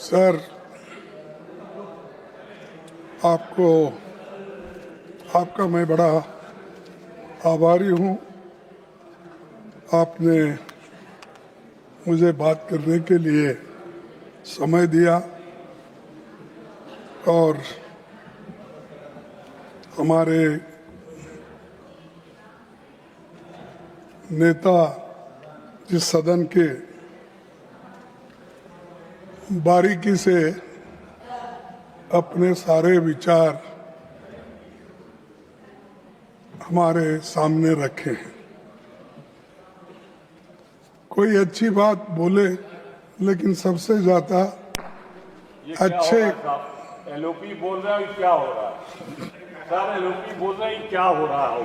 Sir, आपका मैं बड़ा आभारी हूँ। आपने मुझे बात करने के लिए समय दिया और हमारे नेता जिस सदन के बारीकी से अपने सारे विचार हमारे सामने रखे हैं। कोई अच्छी बात बोले, लेकिन सबसे ज्यादा अच्छे एलओपी बोल रहा है, क्या हो रहा है सर? एलओपी बोल रहा है, क्या हो रहा है?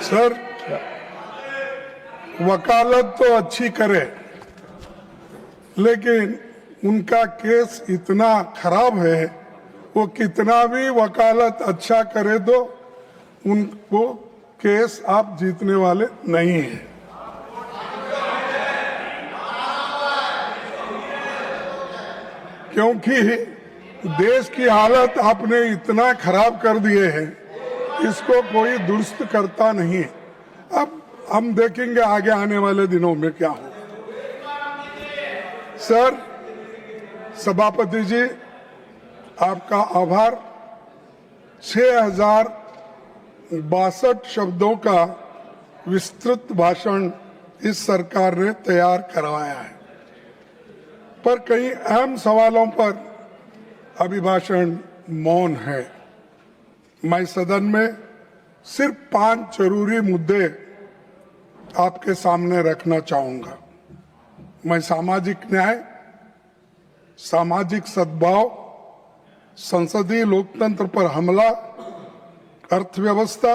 सर, वकालत तो अच्छी करे, लेकिन उनका केस इतना खराब है, वो कितना भी वकालत अच्छा करे तो उनको केस आप जीतने वाले नहीं हैं। क्योंकि देश की हालत आपने इतना खराब कर दिए है, इसको कोई दुरुस्त करता नहीं है। अब हम देखेंगे आगे आने वाले दिनों में क्या हो। सर, सभापति जी, आपका आभार। 6062 शब्दों का विस्तृत भाषण इस सरकार ने तैयार करवाया है, पर कई अहम सवालों पर अभिभाषण मौन है। मैं सदन में सिर्फ 5 जरूरी मुद्दे आपके सामने रखना चाहूंगा। मैं सामाजिक न्याय, सामाजिक सद्भाव, संसदीय लोकतंत्र पर हमला, अर्थव्यवस्था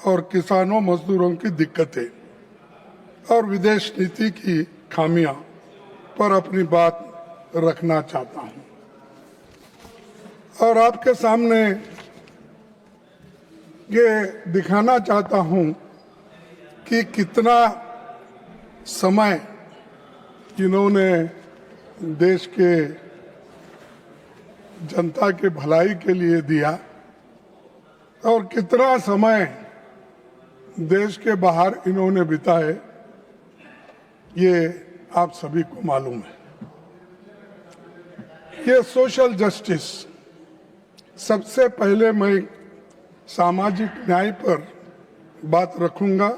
और किसानों मजदूरों की दिक्कतें और विदेश नीति की खामियां पर अपनी बात रखना चाहता हूं और आपके सामने ये दिखाना चाहता हूं कि कितना समय इन्होंने देश के जनता के भलाई के लिए दिया और कितना समय देश के बाहर इन्होंने बिताए, ये आप सभी को मालूम है। ये सोशल जस्टिस, सबसे पहले मैं सामाजिक न्याय पर बात रखूंगा।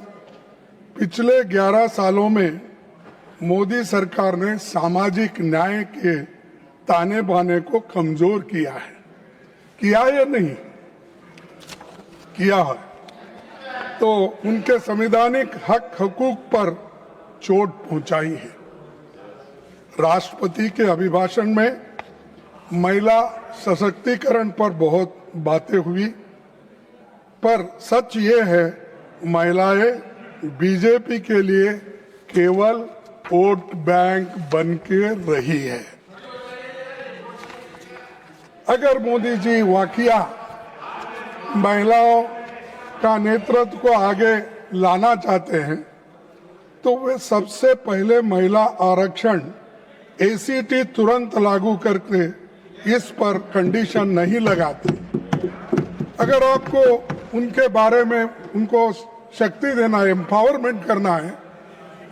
पिछले 11 सालों में मोदी सरकार ने सामाजिक न्याय के ताने बाने को कमजोर किया है। किया या नहीं किया है, तो उनके संवैधानिक हक हकूक पर चोट पहुंचाई है। राष्ट्रपति के अभिभाषण में महिला सशक्तिकरण पर बहुत बातें हुई, पर सच ये है महिलाएं बीजेपी के लिए केवल वोट बैंक बन के रही है। अगर मोदी जी वाकया महिलाओं का नेतृत्व को आगे लाना चाहते हैं, तो वे सबसे पहले महिला आरक्षण एसीटी तुरंत लागू करके इस पर कंडीशन नहीं लगाते। अगर आपको उनके बारे में उनको शक्ति देना है, एम्पावरमेंट करना है,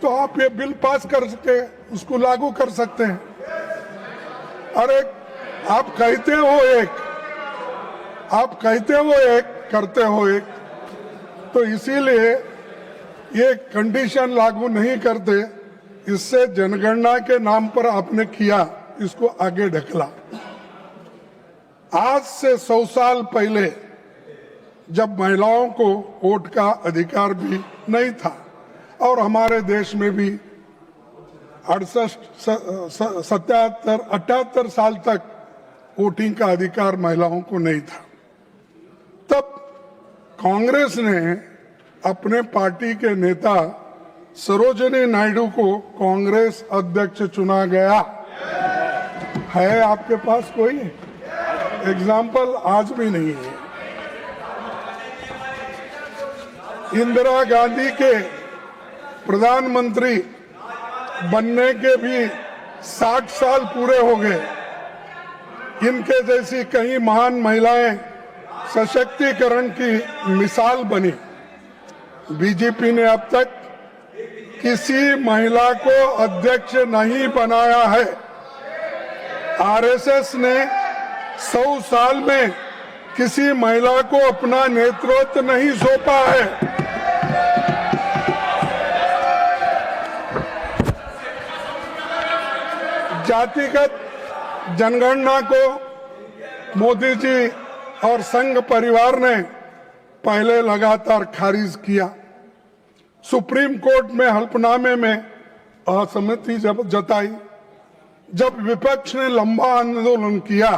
तो आप ये बिल पास कर सके, उसको लागू कर सकते हैं। अरे आप कहते हो एक, करते हो एक, तो इसीलिए ये कंडीशन लागू नहीं करते। इससे जनगणना के नाम पर आपने किया, इसको आगे ढकला। आज से 100 साल पहले जब महिलाओं को वोट का अधिकार भी नहीं था और हमारे देश में भी 78 साल तक वोटिंग का अधिकार महिलाओं को नहीं था, तब कांग्रेस ने अपने पार्टी के नेता सरोजिनी नायडू को कांग्रेस अध्यक्ष चुना गया। है आपके पास कोई एग्जाम्पल? आज भी नहीं है। इंदिरा गांधी के प्रधानमंत्री बनने के भी 60 साल पूरे हो गए। इनके जैसी कई महान महिलाएं सशक्तिकरण की मिसाल बनी। बीजेपी ने अब तक किसी महिला को अध्यक्ष नहीं बनाया है। आरएसएस ने 100 साल में किसी महिला को अपना नेतृत्व नहीं सौंपा है। जातिगत जनगणना को मोदी जी और संघ परिवार ने पहले लगातार खारिज किया। सुप्रीम कोर्ट में हल्फनामे में असहमति जताई। जब विपक्ष ने लंबा आंदोलन किया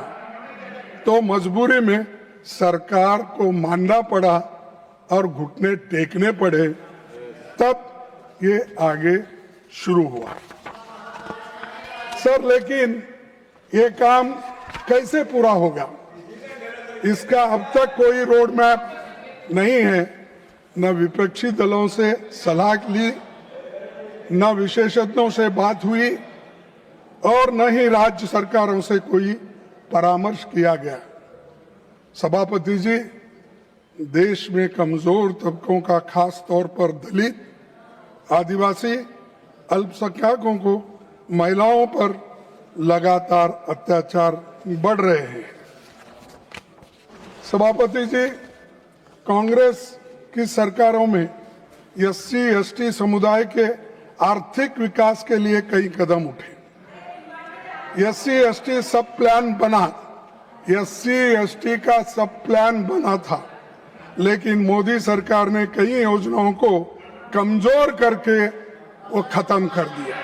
तो मजबूरी में सरकार को मानना पड़ा और घुटने टेकने पड़े, तब ये आगे शुरू हुआ। सर, लेकिन ये काम कैसे पूरा होगा, इसका अब तक कोई रोड मैप नहीं है। न विपक्षी दलों से सलाह ली, न विशेषज्ञों से बात हुई और न ही राज्य सरकारों से कोई परामर्श किया गया। सभापति जी, देश में कमजोर तबकों का, खास तौर पर दलित, आदिवासी, अल्पसंख्यकों को, महिलाओं पर लगातार अत्याचार बढ़ रहे हैं। सभापति जी, कांग्रेस की सरकारों में एससी एसटी समुदाय के आर्थिक विकास के लिए कई कदम उठे। एससी एसटी सब प्लान बना, एससी एसटी का सब प्लान बना था, लेकिन मोदी सरकार ने कई योजनाओं को कमजोर करके वो खत्म कर दिया।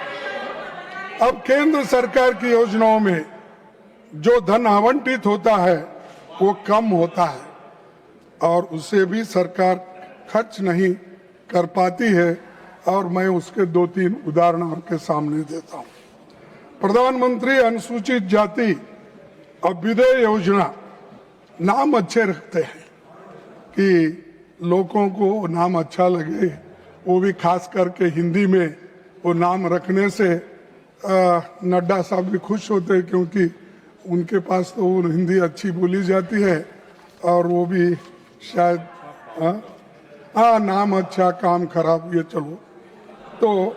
अब केंद्र सरकार की योजनाओं में जो धन आवंटित होता है वो कम होता है और उसे भी सरकार खर्च नहीं कर पाती है। और मैं उसके 2-3 उदाहरण आपके सामने देता हूं। प्रधानमंत्री अनुसूचित जाति अभ्युदय योजना, नाम अच्छे रखते हैं कि लोगों को नाम अच्छा लगे, वो भी खास करके हिंदी में वो नाम रखने से नड्डा साहब भी खुश होते हैं, क्योंकि उनके पास तो हिंदी अच्छी बोली जाती है और वो भी शायद नाम अच्छा काम खराब, ये चलो। तो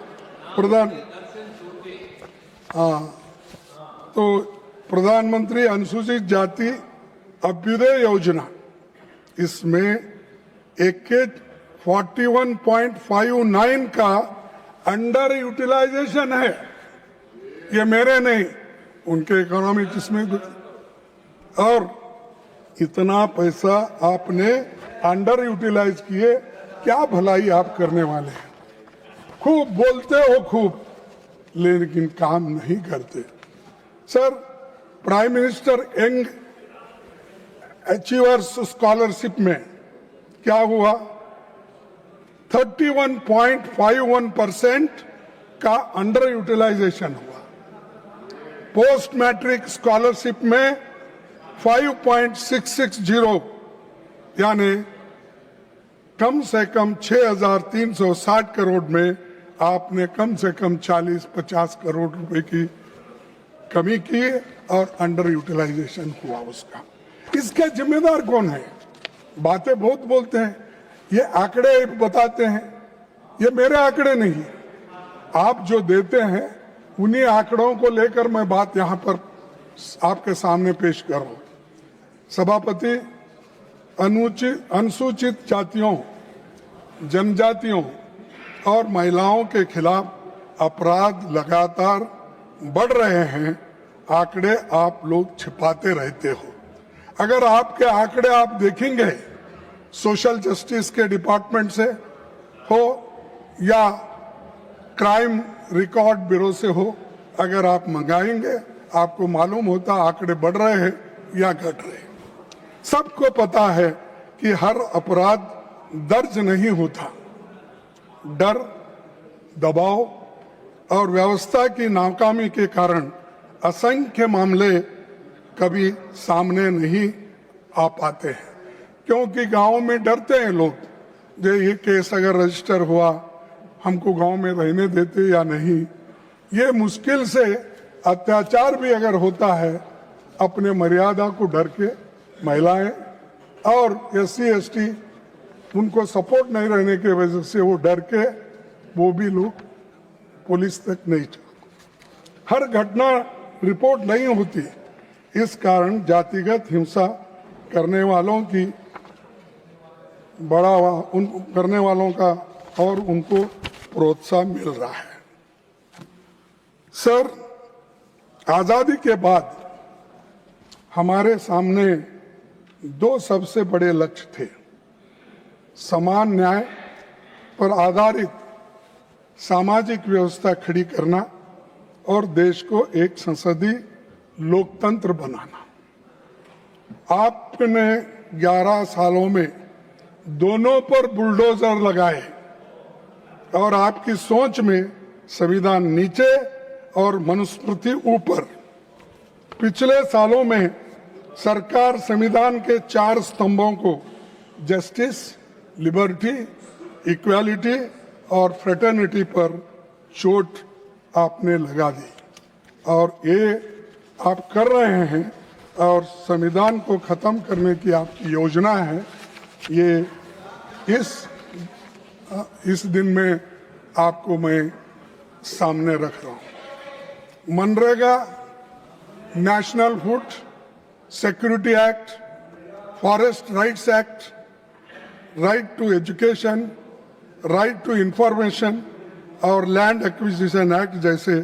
प्रधानमंत्री अनुसूचित जाति अभ्युदय योजना, इसमें 41.59 का अंडर यूटिलाइजेशन है। ये मेरे नहीं, उनके इकोनॉमिक्स इसमें। और इतना पैसा आपने अंडर यूटिलाइज किए, क्या भलाई आप करने वाले हैं? खूब बोलते हो खूब, लेकिन काम नहीं करते। Sir, prime minister young achievers scholarship में क्या हुआ? 31.51% का अंडर यूटिलाइजेशन हुआ। पोस्ट मैट्रिक स्कॉलरशिप में 5.660, यानी कम से कम 6,360 करोड़ में आपने कम से कम 40-50 करोड़ रुपए की कमी की और अंडर यूटिलाइजेशन हुआ उसका। इसका जिम्मेदार कौन है? बातें बहुत बोलते हैं, ये आंकड़े बताते हैं, ये मेरे आंकड़े नहीं, आप जो देते हैं उन्हीं आंकड़ों को लेकर मैं बात यहां पर आपके सामने पेश कर रहा हूं। सभापति, अनुसूचित जातियों, जनजातियों और महिलाओं के खिलाफ अपराध लगातार बढ़ रहे हैं। आंकड़े आप लोग छिपाते रहते हो। अगर आपके आंकड़े आप देखेंगे सोशल जस्टिस के डिपार्टमेंट से हो या क्राइम रिकॉर्ड ब्यूरो से हो, अगर आप मंगाएंगे आपको मालूम होता आंकड़े बढ़ रहे हैं या घट रहे हैं। सबको पता है कि हर अपराध दर्ज नहीं होता। डर, दबाव और व्यवस्था की नाकामी के कारण असंख्य मामले कभी सामने नहीं आ पाते हैं, क्योंकि गांव में डरते हैं लोग जो ये केस अगर रजिस्टर हुआ हमको गांव में रहने देते या नहीं। ये मुश्किल से अत्याचार भी अगर होता है अपने मर्यादा को डर के महिलाएं और SC ST उनको सपोर्ट नहीं रहने की वजह से वो डर के वो भी लोग पुलिस तक नहीं जाते। हर घटना रिपोर्ट नहीं होती, इस कारण जातिगत हिंसा करने वालों की करने वालों का और उनको प्रोत्साहन मिल रहा है। सर, आजादी के बाद हमारे सामने दो सबसे बड़े लक्ष्य थे। समान न्याय पर आधारित सामाजिक व्यवस्था खड़ी करना और देश को एक संसदीय लोकतंत्र बनाना। आपने 11 सालों में दोनों पर बुलडोजर लगाए और आपकी सोच में संविधान नीचे और मनुस्मृति ऊपर। पिछले सालों में सरकार संविधान के 4 स्तंभों को जस्टिस, लिबर्टी, इक्वालिटी और फ्रेटर्निटी पर चोट आपने लगा दी और ये आप कर रहे हैं और संविधान को खत्म करने की आपकी योजना है। ये इस दिन में आपको मैं सामने रख रहा हूँ। MNREGA, national food security act, forest rights act, right to education, right to information और लैंड एक्विजिशन एक्ट जैसे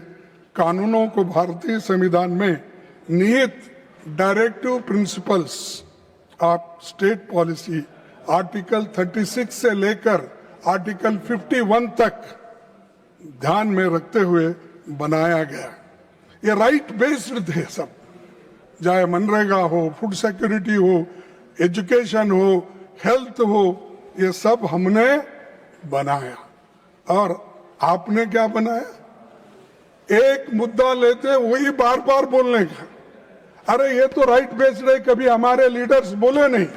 कानूनों को भारतीय संविधान में निहित directive principles of state policy article 36 से लेकर आर्टिकल 51 तक ध्यान में रखते हुए बनाया गया। ये राइट बेस्ड थे सब, चाहे मनरेगा हो, फूड सिक्योरिटी हो, एजुकेशन हो, हेल्थ हो, ये सब हमने बनाया। और आपने क्या बनाया? एक मुद्दा लेते वही बार बार बोलने का। अरे ये तो राइट बेस्ड है, कभी हमारे लीडर्स बोले नहीं।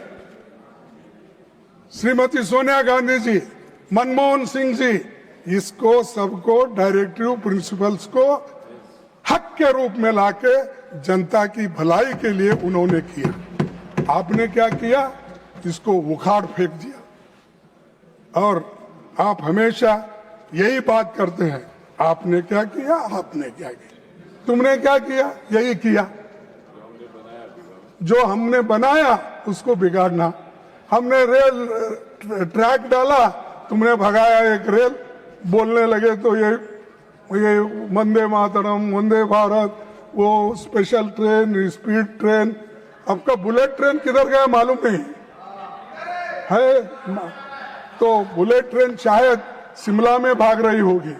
श्रीमती सोनिया गांधी जी, मनमोहन सिंह जी, इसको सबको डायरेक्टिव प्रिंसिपल्स को हक के रूप में लाके जनता की भलाई के लिए उन्होंने किया। आपने क्या किया? इसको उखाड़ फेंक दिया। और आप हमेशा यही बात करते हैं, आपने क्या किया, आपने क्या किया, तुमने क्या किया, यही किया। जो हमने बनाया उसको बिगाड़ना। हमने रेल ट्रैक डाला, तुमने भगाया एक रेल। बोलने लगे तो ये वंदे मातरम, वंदे भारत, वो स्पेशल ट्रेन, स्पीड ट्रेन। आपका बुलेट ट्रेन किधर गया मालूम नहीं है। तो बुलेट ट्रेन शायद शिमला में भाग रही होगी,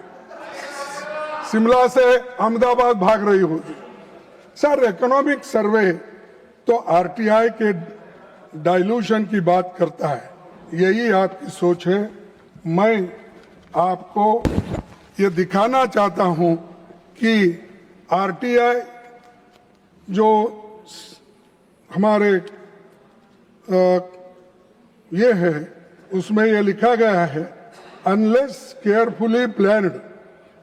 शिमला से अहमदाबाद भाग रही होगी। सर, इकोनॉमिक सर्वे तो RTI के डाइल्यूशन की बात करता है, यही आपकी सोच है। मैं आपको ये दिखाना चाहता हूं कि RTI जो हमारे ये है उसमें ये लिखा गया है, unless carefully planned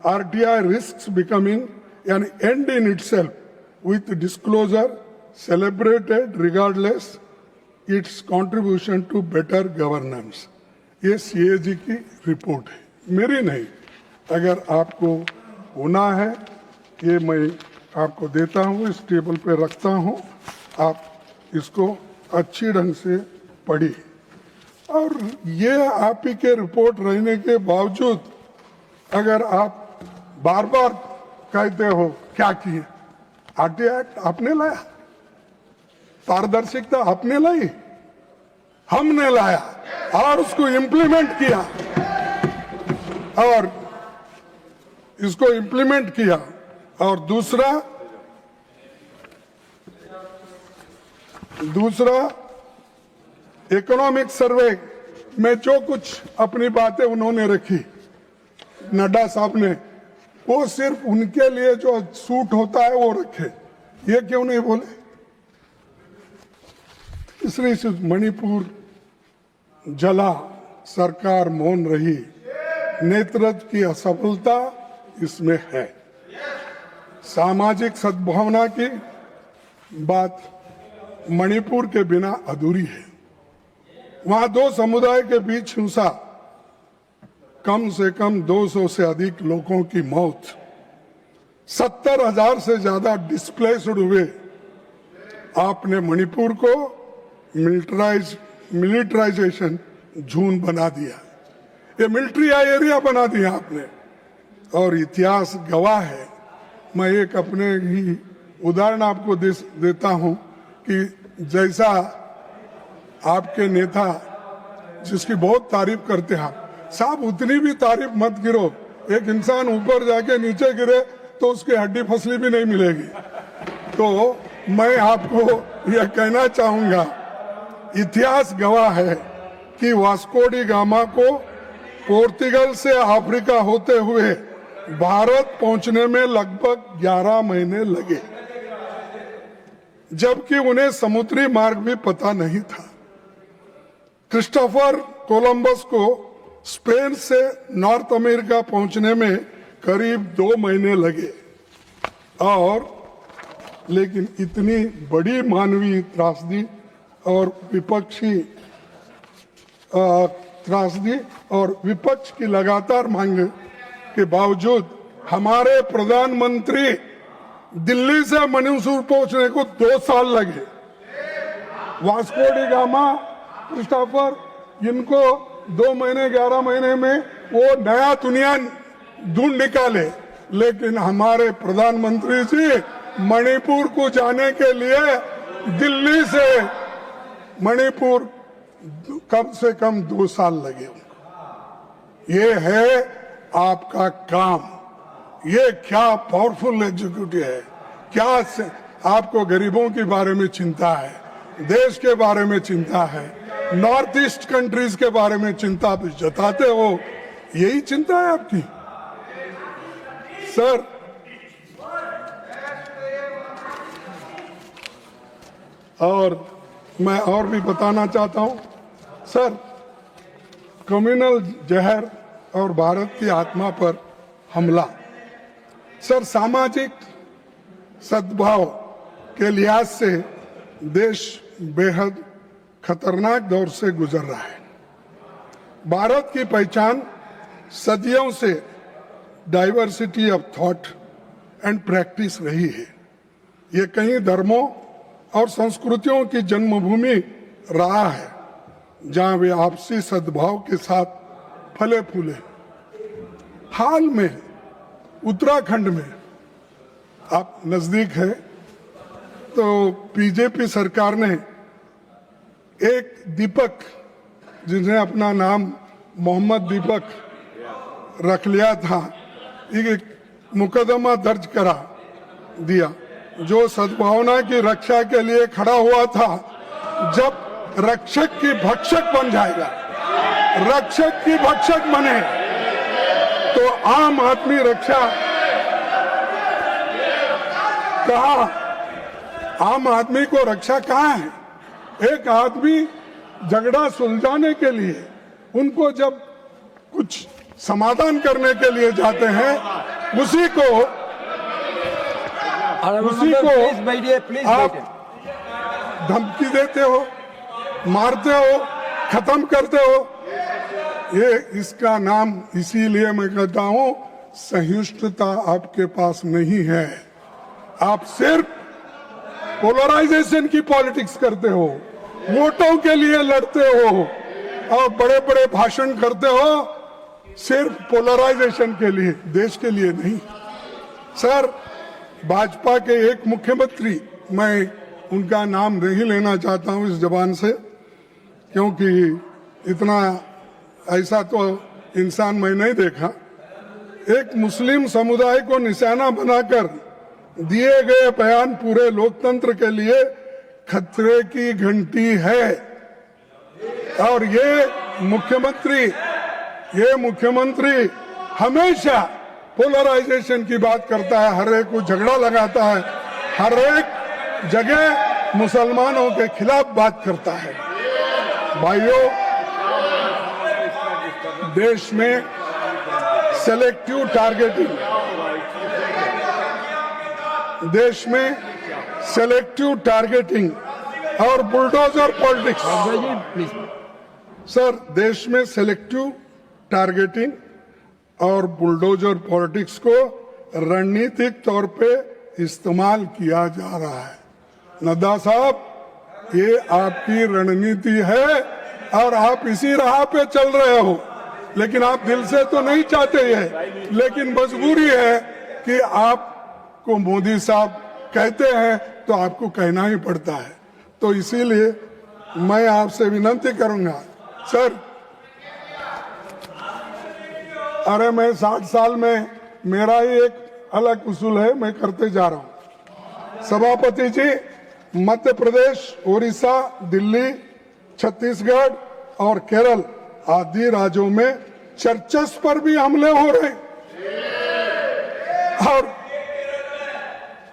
RTI risks becoming an end in itself with disclosure celebrated regardless its contribution to better governance। ये CAG की रिपोर्ट है, मेरी नहीं। अगर आपको होना है, ये मैं आपको देता हूँ, इस टेबल पे रखता हूँ, आप इसको अच्छी ढंग से पढ़िए। और ये आप ही के रिपोर्ट रहने के बावजूद अगर आप बार बार कहते हो क्या किए, RTI एक्ट आपने लाया, पारदर्शिता आपने लाई, हमने लाया और उसको इम्प्लीमेंट किया और इसको इम्प्लीमेंट किया। और दूसरा इकोनॉमिक सर्वे में जो कुछ अपनी बातें उन्होंने रखी, नड्डा साहब ने, वो सिर्फ उनके लिए जो सूट होता है वो रखे, ये क्यों नहीं बोले? तीसरी चीज, मणिपुर जला, सरकार मौन रही। नेतृत्व की असफलता इसमें है। सामाजिक सद्भावना की बात मणिपुर के बिना अधूरी है। वहां दो समुदाय के बीच हिंसा, कम से कम 200 से अधिक लोगों की मौत, 70,000 से ज्यादा डिस्प्लेस्ड हुए। आपने मणिपुर को मिलिटराइजेशन जोन बना दिया, ये मिलिट्री एरिया बना दिया आपने, और इतिहास गवाह है। मैं एक अपने ही उदाहरण आपको देता हूं कि जैसा आपके नेता जिसकी बहुत तारीफ करते हैं आप, साहब उतनी भी तारीफ मत गिरो। एक इंसान ऊपर जाके नीचे गिरे तो उसकी हड्डी फसली भी नहीं मिलेगी। तो मैं आपको यह कहना चाहूंगा, इतिहास गवाह है कि वास्को डी गामा को पोर्तुगल से अफ्रीका होते हुए भारत पहुंचने में लगभग 11 महीने लगे, जबकि उन्हें समुद्री मार्ग भी पता नहीं था। क्रिस्टोफर कोलंबस को स्पेन से नॉर्थ अमेरिका पहुंचने में करीब 2 महीने लगे, और लेकिन इतनी बड़ी मानवीय त्रासदी और त्रासदी और विपक्ष की लगातार मांग के बावजूद हमारे प्रधानमंत्री दिल्ली से मणिपुर पहुंचने को 2 साल लगे। वास्को डी गामा, क्रिस्टोफर, इनको 2 महीने 11 महीने में वो नया दुनिया ढूंढ निकाले, लेकिन हमारे प्रधानमंत्री जी मणिपुर को जाने के लिए दिल्ली से मणिपुर कम से कम 2 साल लगे उनको। ये है आपका काम। ये क्या पावरफुल एग्जीक्यूटिव है। क्या आपको गरीबों के बारे में चिंता है, देश के बारे में चिंता है, नॉर्थ ईस्ट कंट्रीज के बारे में चिंता जताते हो। यही चिंता है आपकी सर। और मैं और भी बताना चाहता हूं सर, कम्युनल जहर और भारत की आत्मा पर हमला, सर सामाजिक सद्भाव के लिहाज से देश बेहद खतरनाक दौर से गुजर रहा है। भारत की पहचान सदियों से diversity of thought and practice रही है। ये कई धर्मों और संस्कृतियों की जन्मभूमि रहा है, जहां वे आपसी सद्भाव के साथ फले फूले। हाल में उत्तराखंड में, आप नजदीक है, तो बीजेपी सरकार ने एक दीपक, जिन्हें अपना नाम मोहम्मद दीपक रख लिया था, एक मुकदमा दर्ज करा दिया, जो सद्भावना की रक्षा के लिए खड़ा हुआ था। जब रक्षक की भक्षक बन जाएगा, रक्षक की भक्षक बने, तो आम आदमी रक्षा कहाँ? आम आदमी को रक्षा कहाँ है? एक आदमी झगड़ा सुलझाने के लिए, उनको जब कुछ समाधान करने के लिए जाते हैं, उसी को आप धमकी देते हो, मारते हो, खत्म करते हो। ये इसका नाम, इसीलिए मैं कहता हूं, सहिष्णुता आपके पास नहीं है। आप सिर्फ पोलराइजेशन की पॉलिटिक्स करते हो, वोटों के लिए लड़ते हो और बड़े बड़े भाषण करते हो, सिर्फ पोलराइजेशन के लिए, देश के लिए नहीं। सर, भाजपा के एक मुख्यमंत्री, मैं उनका नाम नहीं लेना चाहता हूं इस जबान से, क्योंकि इतना ऐसा तो इंसान मैं नहीं देखा। एक मुस्लिम समुदाय को निशाना बनाकर दिए गए बयान पूरे लोकतंत्र के लिए खतरे की घंटी है। और ये मुख्यमंत्री हमेशा पोलराइजेशन की बात करता है, हर एक को झगड़ा लगाता है, हर एक जगह मुसलमानों के खिलाफ बात करता है। भाइयों, देश में सेलेक्टिव टारगेटिंग, देश में सेलेक्टिव टारगेटिंग और बुलडोजर पॉलिटिक्स, सर देश में सेलेक्टिव टारगेटिंग और बुलडोजर पॉलिटिक्स को रणनीतिक तौर पे इस्तेमाल किया जा रहा है। नड्डा साहब, ये आपकी रणनीति है और आप इसी राह पे चल रहे हो, लेकिन आप दिल से तो नहीं चाहते ये, लेकिन मजबूरी है कि आपको मोदी साहब कहते हैं तो आपको कहना ही पड़ता है। तो इसीलिए मैं आपसे विनती करूंगा सर, अरे मैं 60 साल में मेरा ही एक अलग उसूल है, मैं करते जा रहा हूं। सभापति जी, मध्य प्रदेश, ओडिशा, दिल्ली, छत्तीसगढ़ और केरल आदि राज्यों में चर्चेस पर भी हमले हो रहे हैं और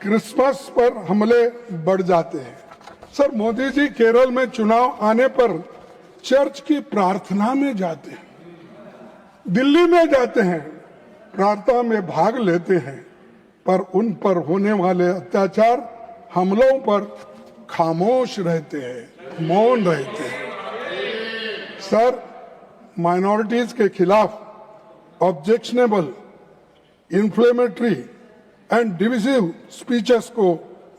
क्रिसमस पर हमले बढ़ जाते हैं। सर मोदी जी केरल में चुनाव आने पर चर्च की प्रार्थना में जाते हैं, दिल्ली में जाते हैं, प्रार्थना में भाग लेते हैं, पर उन पर होने वाले अत्याचार, हमलों पर खामोश रहते हैं, मौन रहते हैं। सर, माइनॉरिटीज के खिलाफ objectionable, inflammatory and divisive speeches को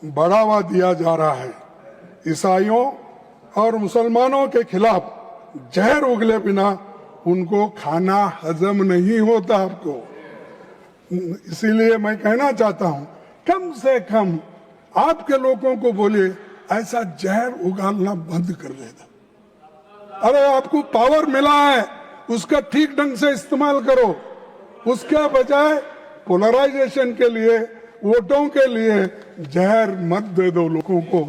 बढ़ावा दिया जा रहा है। ईसाइयों और मुसलमानों के खिलाफ जहर उगले बिना उनको खाना हजम नहीं होता आपको। इसीलिए मैं कहना चाहता हूं, कम से कम आपके लोगों को बोलिए ऐसा जहर उगालना बंद कर देना। अरे आपको पावर मिला है, उसका ठीक ढंग से इस्तेमाल करो, उसके बजाय पोलराइजेशन के लिए, वोटों के लिए जहर मत दे दो लोगों को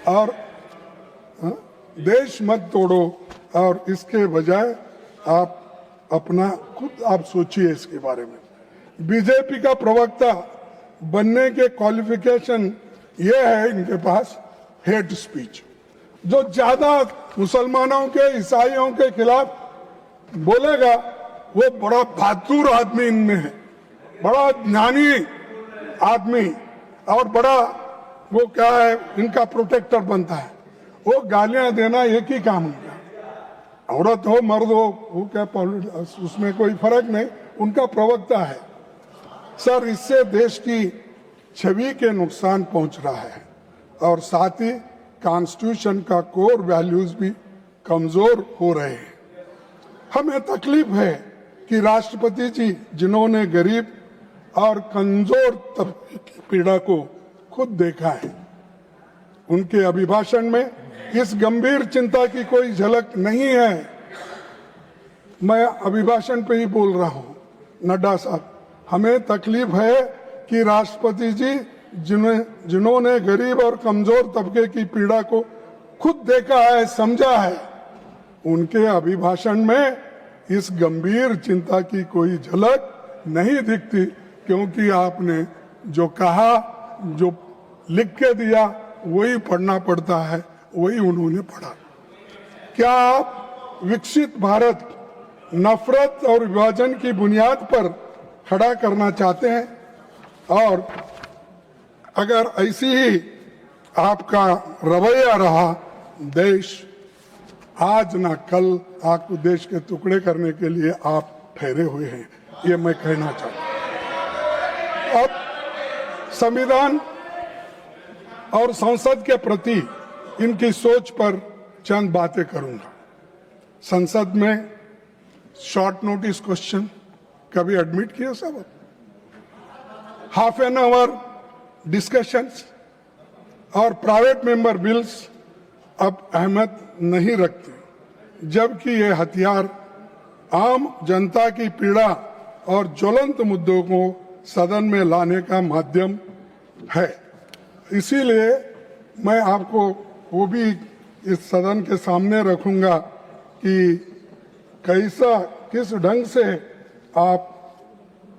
और देश मत तोड़ो। और इसके बजाय आप अपना खुद आप सोचिए इसके बारे में। बीजेपी का प्रवक्ता बनने के क्वालिफिकेशन ये है इनके पास, हेट स्पीच। जो ज्यादा मुसलमानों के, ईसाइयों के खिलाफ बोलेगा वो बड़ा बहादुर आदमी इनमें है, बड़ा ज्ञानी आदमी और बड़ा वो क्या है, इनका प्रोटेक्टर बनता है। वो गालियां देना एक ही काम होगा, औरत हो मर्द हो, वो क्या उसमें कोई फर्क नहीं, उनका प्रवक्ता है। सर, इससे देश की छवि के नुकसान पहुंच रहा है और साथ ही कॉन्स्टिट्यूशन का कोर वैल्यूज भी कमजोर हो रहे हैं। हमें तकलीफ है कि राष्ट्रपति जी, जिन्होंने गरीब और कमजोर तबके की पीड़ा को खुद देखा है, उनके अभिभाषण में इस गंभीर चिंता की कोई झलक नहीं है। मैं अभिभाषण पे ही बोल रहा हूं, नड्डा साहब, हमें तकलीफ है कि राष्ट्रपति जी, जिन्होंने गरीब और कमजोर तबके की पीड़ा को खुद देखा है, समझा है, उनके अभिभाषण में इस गंभीर चिंता की कोई झलक नहीं दिखती, क्योंकि आपने जो कहा, जो लिख के दिया, वही पढ़ना पड़ता है, वही उन्होंने पढ़ा। क्या आप विकसित भारत नफरत और विभाजन की बुनियाद पर खड़ा करना चाहते हैं? और अगर ऐसी ही आपका रवैया रहा, देश आज ना कल आपको देश के टुकड़े करने के लिए आप ठहरे हुए हैं, ये मैं कहना चाहता हूं। अब संविधान और संसद के प्रति इनकी सोच पर चंद बातें करूंगा। संसद में शॉर्ट नोटिस क्वेश्चन कभी एडमिट किया सब? हाफ एन आवर डिस्कशंस और प्राइवेट मेंबर बिल्स अब अहमियत नहीं रखते, जबकि ये हथियार आम जनता की पीड़ा और ज्वलंत मुद्दों को सदन में लाने का माध्यम है। इसीलिए मैं आपको वो भी इस सदन के सामने रखूंगा कि किस ढंग से आप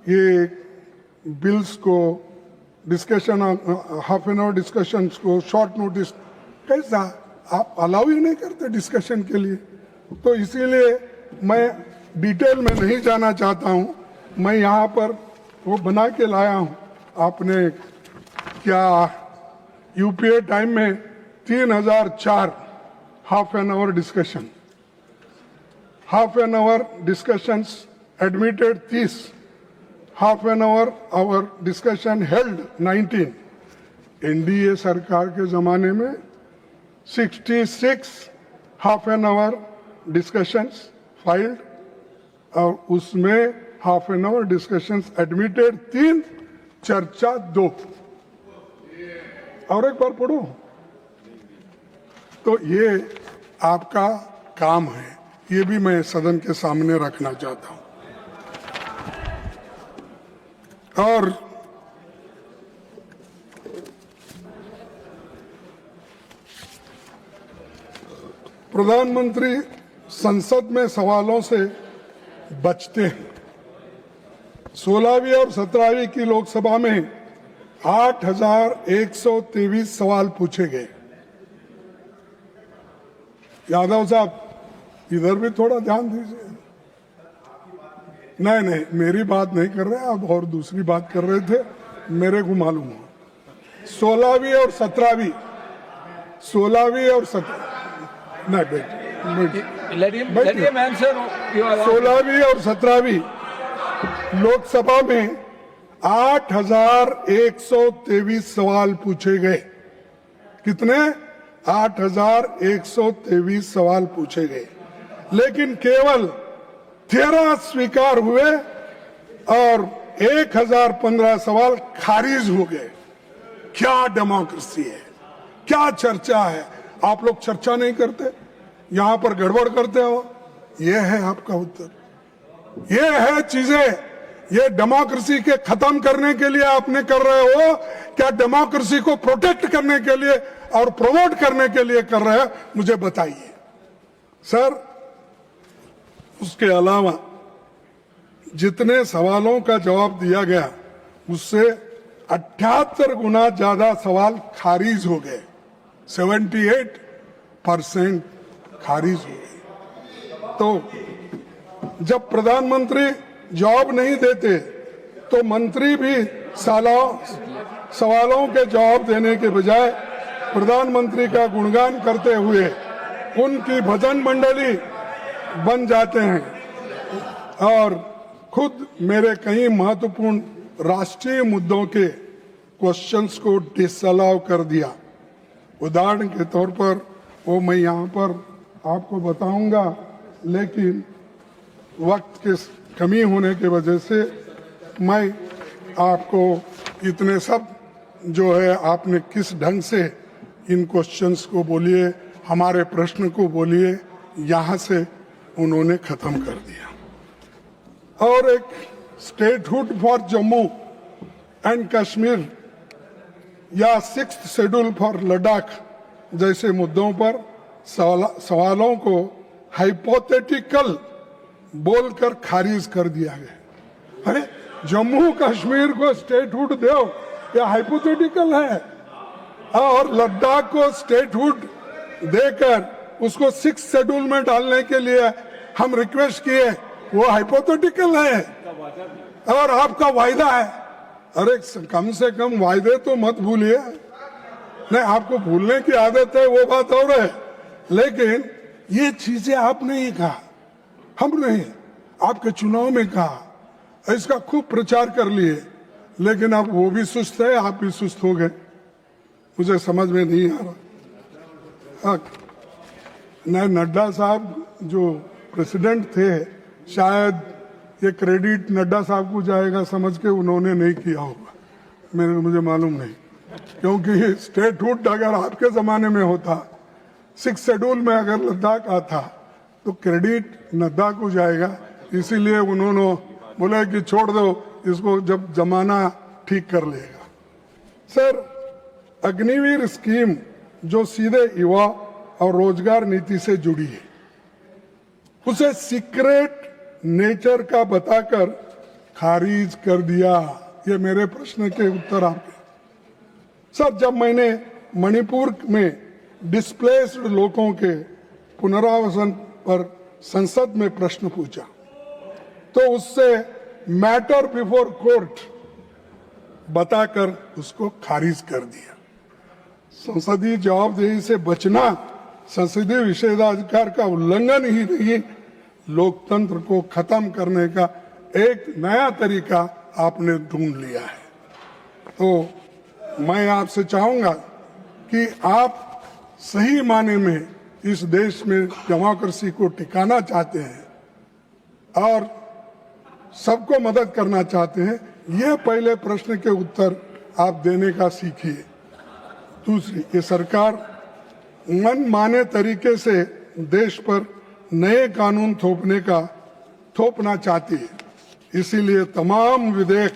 ये बिल्स को discussion, half an hour discussions को शॉर्ट नोटिस, कैसा आप अलाउ ही नहीं करते डिस्कशन के लिए। तो इसीलिए मैं डिटेल में नहीं जाना चाहता हूं। मैं यहाँ पर वो बना के लाया हूं। आपने क्या यूपीए टाइम में 3004 half an hour discussion, half an hour discussions admitted 30, half an hour discussion held 19। NDA सरकार के जमाने में 66 half an hour discussions filed और उसमें half an hour discussions admitted 3, चर्चा 2। और एक बार पढ़ो। तो ये आपका काम है, ये भी मैं सदन के सामने रखना चाहता हूं। और प्रधानमंत्री संसद में सवालों से बचते हैं। 16वीं और 17वीं की लोकसभा में 8,123 सवाल पूछे गए। यादव साहब इधर भी थोड़ा ध्यान दीजिए। नहीं, मेरी बात नहीं कर रहे आप, और दूसरी बात कर रहे थे, मेरे को मालूम हो। 16वीं और 17वीं, 16वीं और 17, नहीं बेटे, 16वीं और 17वीं लोकसभा में 8,123 सवाल पूछे गए। कितने? 8,123 सवाल पूछे गए, लेकिन केवल 13 स्वीकार हुए और 1,015 सवाल खारिज हो गए। क्या डेमोक्रेसी है, क्या चर्चा है? आप लोग चर्चा नहीं करते, यहां पर गड़बड़ करते हो। यह है आपका उत्तर, ये है चीजें। ये डेमोक्रेसी के खत्म करने के लिए आपने कर रहे हो, क्या डेमोक्रेसी को प्रोटेक्ट करने के लिए और प्रमोट करने के लिए कर रहे हो? मुझे बताइए सर। उसके अलावा जितने सवालों का जवाब दिया गया, उससे 78 गुना ज्यादा सवाल खारिज हो गए। 78% खारिज हो गए। तो जब प्रधानमंत्री जवाब नहीं देते तो मंत्री भी सवालों के जवाब देने के बजाय प्रधानमंत्री का गुणगान करते हुए उनकी भजन मंडली बन जाते हैं और खुद मेरे कई महत्वपूर्ण राष्ट्रीय मुद्दों के क्वेश्चंस को डिसअलाउ कर दिया। उदाहरण के तौर पर वो मैं यहाँ पर आपको बताऊंगा, लेकिन वक्त की कमी होने की वजह से मैं आपको इतने सब जो है, आपने किस ढंग से इन क्वेश्चंस को बोलिए, हमारे प्रश्न को बोलिए, यहाँ से उन्होंने खत्म कर दिया। और एक statehood for Jammu and Kashmir या 6th शेड्यूल फॉर लद्दाख जैसे मुद्दों पर सवालों को हाइपोथेटिकल बोलकर खारिज कर दिया गया। अरे जम्मू कश्मीर को स्टेटहुड दो, या हाइपोथेटिकल है? और लद्दाख को स्टेटहुड देकर उसको 6th शेड्यूल में डालने के लिए हम रिक्वेस्ट किए, वो हाइपोथेटिकल है और आपका वायदा है। अरे कम से कम वायदे तो मत भूलिए। नहीं, आपको भूलने की आदत है, वो बात और है, लेकिन ये चीजें आपने ही कहा, हमने आपके चुनाव में कहा, इसका खूब प्रचार कर लिए, लेकिन अब वो भी सुस्त है, आप भी सुस्त हो गए। मुझे समझ में नहीं आ रहा। नहीं, नड्डा साहब जो प्रेसिडेंट थे, शायद ये क्रेडिट नड्डा साहब को जाएगा समझ के उन्होंने नहीं किया होगा, मुझे मालूम नहीं, क्योंकि स्टेटहुड अगर आपके जमाने में होता, 6th शेड्यूल में अगर लद्दाख आता तो क्रेडिट नड्डा को जाएगा। इसीलिए उन्होंने बोला कि छोड़ दो इसको, जब जमाना ठीक कर लेगा। सर, अग्निवीर स्कीम जो सीधे युवा और रोजगार नीति से जुड़ी है, उसे सीक्रेट नेचर का बताकर खारिज कर दिया। ये मेरे प्रश्न के उत्तर आपके। सर, जब मैंने मणिपुर में डिस्प्लेस्ड लोगों के पुनरावासन पर संसद में प्रश्न पूछा, तो उससे मैटर बिफोर कोर्ट बताकर उसको खारिज कर दिया। संसदीय जवाबदेही से बचना संसदीय विशेषाधिकार का उल्लंघन ही नहीं, लोकतंत्र को खत्म करने का एक नया तरीका आपने ढूंढ लिया है। तो मैं आपसे चाहूंगा कि आप सही माने में इस देश में डेमोक्रेसी को टिकाना चाहते हैं और सबको मदद करना चाहते हैं, ये पहले प्रश्न के उत्तर आप देने का सीखिए। दूसरी, ये सरकार मनमाने तरीके से देश पर नए कानून थोपना चाहती है, इसीलिए तमाम विधेयक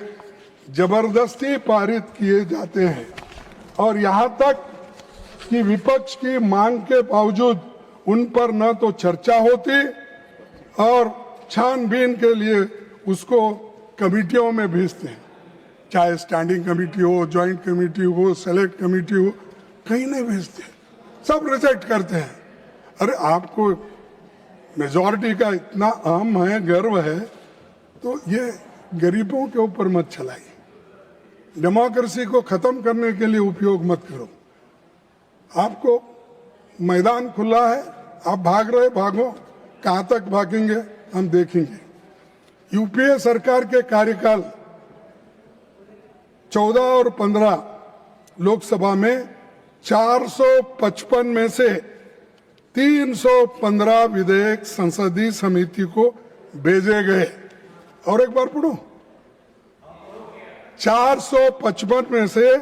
जबरदस्ती पारित किए जाते हैं और यहाँ तक कि विपक्ष की मांग के बावजूद उन पर न तो चर्चा होती और छानबीन के लिए उसको कमिटियों में भेजते हैं, चाहे स्टैंडिंग कमेटी हो, जॉइंट कमेटी हो, सेलेक्ट कमेटी हो, कहीं नहीं भेजते, सब रिजेक्ट करते हैं। अरे आपको मेजॉरिटी का इतना अहम है, गर्व है, तो ये गरीबों के ऊपर मत चलाइए, डेमोक्रेसी को खत्म करने के लिए उपयोग मत करो। आपको मैदान खुला है, आप भाग रहे भागो, कहां तक भागेंगे हम देखेंगे। यूपीए सरकार के कार्यकाल 14 और 15 लोकसभा में 455 में से 315 विधेयक संसदीय समिति को भेजे गए। और एक बार पढ़ो, 455 में से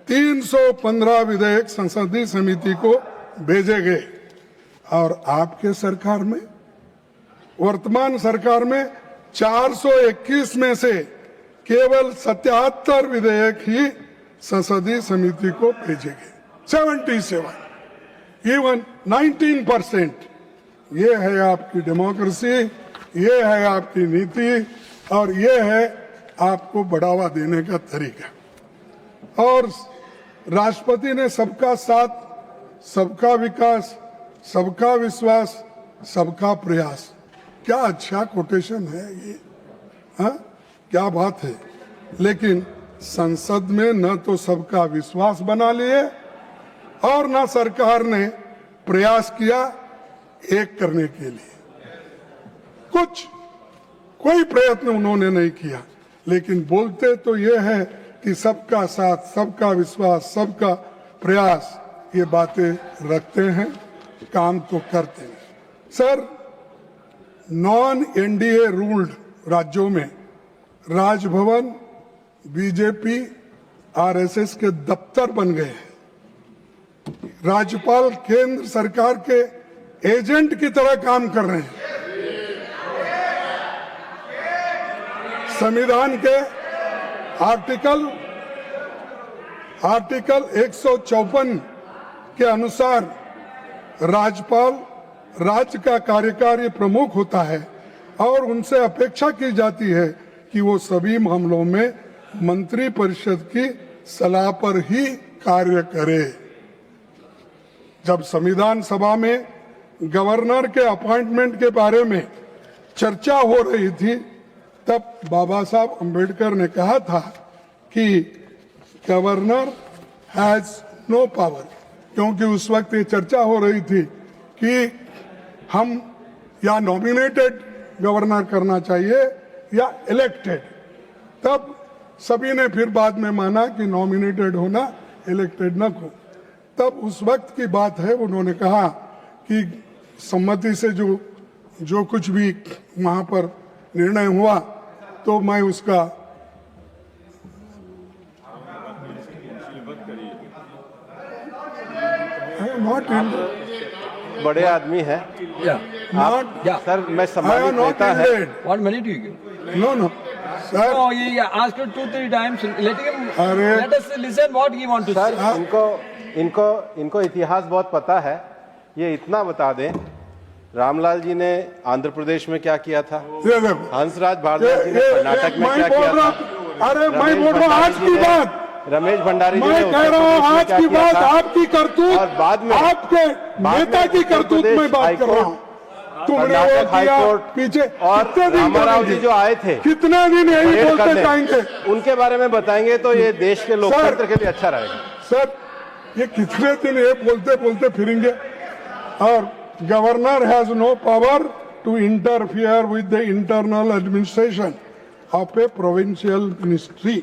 315 विधेयक संसदीय समिति को भेजे गए। और आपके सरकार में, वर्तमान सरकार में 421 में से केवल 77 विधेयक ही संसदीय समिति को भेजे गए। 77, इवन 19%। ये है आपकी डेमोक्रेसी, ये है आपकी नीति और ये है आपको बढ़ावा देने का तरीका। और राष्ट्रपति ने सबका साथ, सबका विकास, सबका विश्वास, सबका प्रयास, क्या अच्छा कोटेशन है ये, हाँ क्या बात है। लेकिन संसद में न तो सबका विश्वास बना लिए और न सरकार ने प्रयास किया एक करने के लिए, कोई प्रयत्न उन्होंने नहीं किया। लेकिन बोलते तो ये है कि सबका साथ, सबका विश्वास, सबका प्रयास, ये बातें रखते हैं, काम तो करते हैं। सर, नॉन एनडीए रूल्ड राज्यों में राजभवन बीजेपी आरएसएस के दफ्तर बन गए हैं। राज्यपाल केंद्र सरकार के एजेंट की तरह काम कर रहे हैं। संविधान के आर्टिकल 154 के अनुसार राज्यपाल राज्य का कार्यकारी प्रमुख होता है और उनसे अपेक्षा की जाती है कि वो सभी मामलों में मंत्रिपरिषद की सलाह पर ही कार्य करे। जब संविधान सभा में गवर्नर के अपॉइंटमेंट के बारे में चर्चा हो रही थी, तब बाबा साहब अंबेडकर ने कहा था कि गवर्नर हैज नो पावर, क्योंकि उस वक्त ये चर्चा हो रही थी कि हम या नॉमिनेटेड गवर्नर करना चाहिए या इलेक्टेड। तब सभी ने फिर बाद में माना कि नॉमिनेटेड होना, इलेक्टेड न हो। तब उस वक्त की बात है, उन्होंने कहा कि सम्मति से जो कुछ भी वहां पर निर्णय हुआ तो मैं उसका नॉट बड़े आदमी है सर, मैं सम्मानित नेता है। What money do you give? No sir, No, he asked you 2-3 times. Let us listen what he want to say. Sir, इनको इतिहास बहुत पता है। ये इतना बता दें, रामलाल जी ने आंध्र प्रदेश में क्या किया था, हंसराज भारद्वाज जी ने कर्नाटक में क्या किया था, अरे मैं बोल रहा हूँ आज की बात, रमेश भंडारी जी ने मैं कह रहा हूँ आज की बात, आपकी करतूत, और बाद में आपके नेता की करतूत में बात कर रहा हूँ। तुमने वो कर्नाटक हाई किया कोर्ट पीछे और कितने दिन रामाराव जी करेंगे? जो आए थे कितने दिन यही रेड बोलते करने, जाएंगे? उनके बारे में बताएंगे तो ये देश के लोकतंत्र के लिए अच्छा रहेगा। सर ये कितने दिन ये बोलते बोलते फिरेंगे? और governor has no power to interfere with the internal administration of a provincial ministry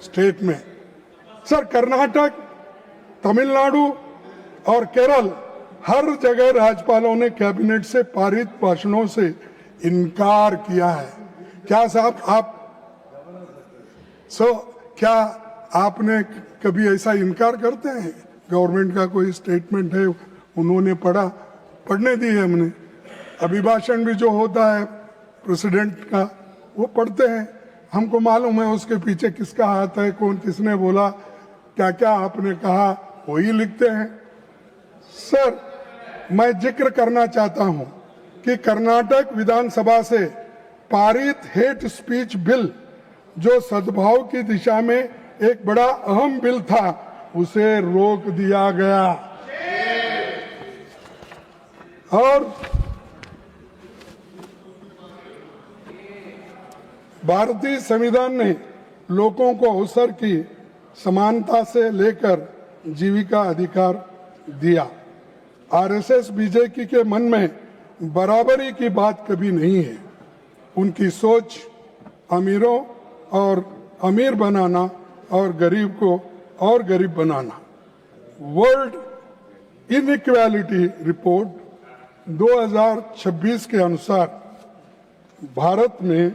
state में। सर कर्नाटक, तमिलनाडु और केरल हर जगह राज्यपालों ने कैबिनेट से पारित भाषणों से इनकार किया है। क्या साहब आप क्या आपने कभी ऐसा इनकार करते हैं? गवर्नमेंट का कोई स्टेटमेंट है, उन्होंने पढ़ने दी है हमने। अभिभाषण भी जो होता है प्रेसिडेंट का वो पढ़ते हैं, हमको मालूम है उसके पीछे किसका हाथ है, कौन किसने बोला, क्या क्या आपने कहा, वही लिखते हैं। सर मैं जिक्र करना चाहता हूं कि कर्नाटक विधानसभा से पारित हेट स्पीच बिल जो सद्भाव की दिशा में एक बड़ा अहम बिल था, उसे रोक दिया गया। और भारतीय संविधान ने लोगों को अवसर की समानता से लेकर जीविका अधिकार दिया। आरएसएस बीजेपी के मन में बराबरी की बात कभी नहीं है। उनकी सोच अमीरों और अमीर बनाना और गरीब को और गरीब बनाना। वर्ल्ड इनइक्वालिटी रिपोर्ट 2026 के अनुसार भारत में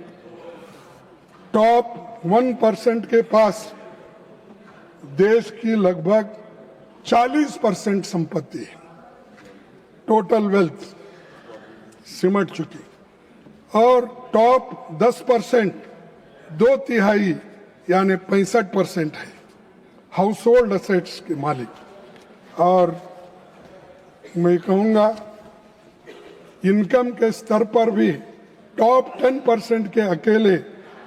टॉप 1% के पास देश की लगभग 40% संपत्ति है। टोटल वेल्थ सिमट चुकी। और टॉप 10% 2/3 यानी 65% है हाउस होल्ड असेट्स के मालिक। और मैं कहूँगा इनकम के स्तर पर भी टॉप 10% के अकेले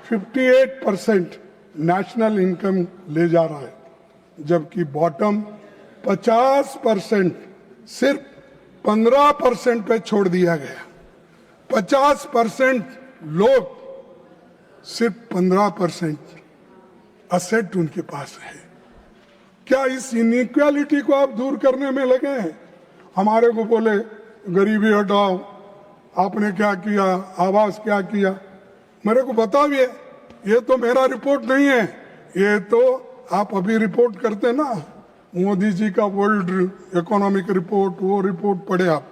58% नेशनल इनकम ले जा रहा है, जबकि बॉटम 50% सिर्फ 15% पे छोड़ दिया गया। 50% लोग, सिर्फ 15% असेट उनके पास है। क्या इस इनइक्वालिटी को आप दूर करने में लगे हैं? हमारे को बोले गरीबी हटाओ, आपने क्या किया, आवास क्या किया। मेरे को बताइए, ये तो मेरा रिपोर्ट नहीं है, ये तो आप अभी रिपोर्ट करते ना, मोदी जी का वर्ल्ड इकोनॉमिक रिपोर्ट, वो रिपोर्ट पढ़े आप।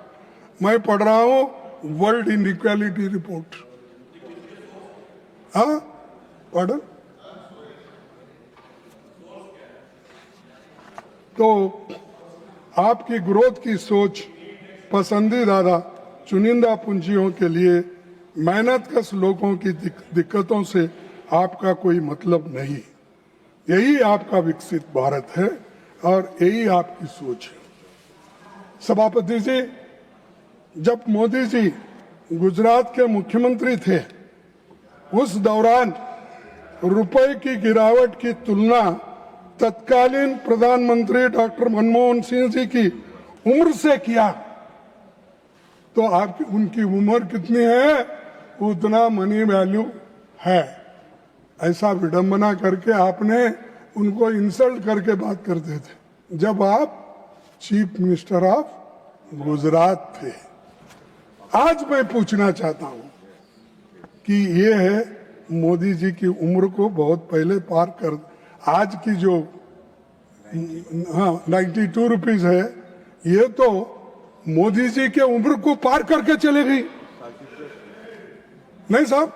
मैं पढ़ रहा हूं वर्ल्ड इनइक्वालिटी रिपोर्ट। हाँ पढ़। तो आपकी ग्रोथ की सोच पसंदीदा चुनिंदा पूंजियों के लिए मेहनतकश लोगों की दिक्कतों से आपका कोई मतलब नहीं। यही आपका विकसित भारत है और यही आपकी सोच है। सभापति जी, जब मोदी जी गुजरात के मुख्यमंत्री थे, उस दौरान रुपए की गिरावट की तुलना तत्कालीन प्रधानमंत्री डॉक्टर मनमोहन सिंह जी की उम्र से किया तो आपकी उनकी उम्र कितनी है उतना मनी वैल्यू है। ऐसा विडंबना करके आपने उनको इंसल्ट करके बात करते थे जब आप चीफ मिनिस्टर ऑफ गुजरात थे। आज मैं पूछना चाहता हूं कि ये है मोदी जी की उम्र को बहुत पहले पार कर, आज की जो 92 रुपीज है, ये तो मोदी जी के उम्र को पार करके चले गई। नहीं साहब,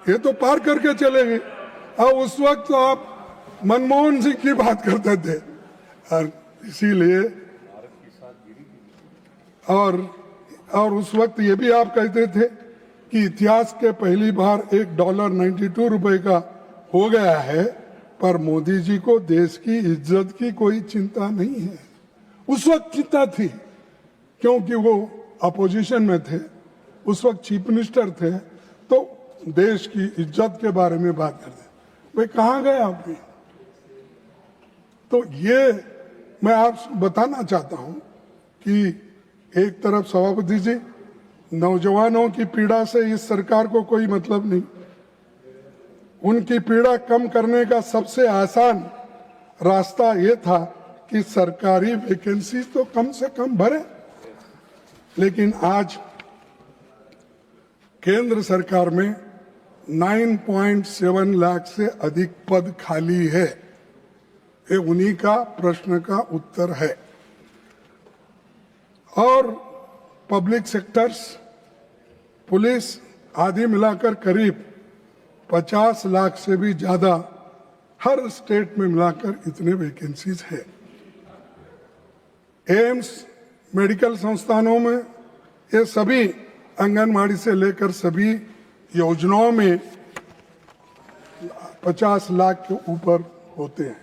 ये तो पार करके चले गए। और उस वक्त तो आप मनमोहन सिंह की बात करते थे, और इसीलिए और उस वक्त ये भी आप कहते थे कि इतिहास के पहली बार $1.92 का हो गया है, पर मोदी जी को देश की इज्जत की कोई चिंता नहीं है। उस वक्त चिंता थी क्योंकि वो अपोजिशन में थे, उस वक्त चीफ मिनिस्टर थे, तो देश की इज्जत के बारे में बात करते। भाई कहाँ गए आप भी? तो ये मैं आपको बताना चाहता हूं कि एक तरफ सभापति जी नौजवानों की पीड़ा से इस सरकार को कोई मतलब नहीं। उनकी पीड़ा कम करने का सबसे आसान रास्ता ये था कि सरकारी वैकेंसी तो कम से कम भरे। लेकिन आज केंद्र सरकार में 9.7 लाख से अधिक पद खाली है। ये उन्हीं का प्रश्न का उत्तर है। और पब्लिक सेक्टर्स, पुलिस आदि मिलाकर करीब 50 लाख से भी ज्यादा हर स्टेट में मिलाकर इतने वैकेंसीज है। एम्स, मेडिकल संस्थानों में ये सभी आंगनबाड़ी से लेकर सभी योजनाओं में 50 लाख के ऊपर होते हैं।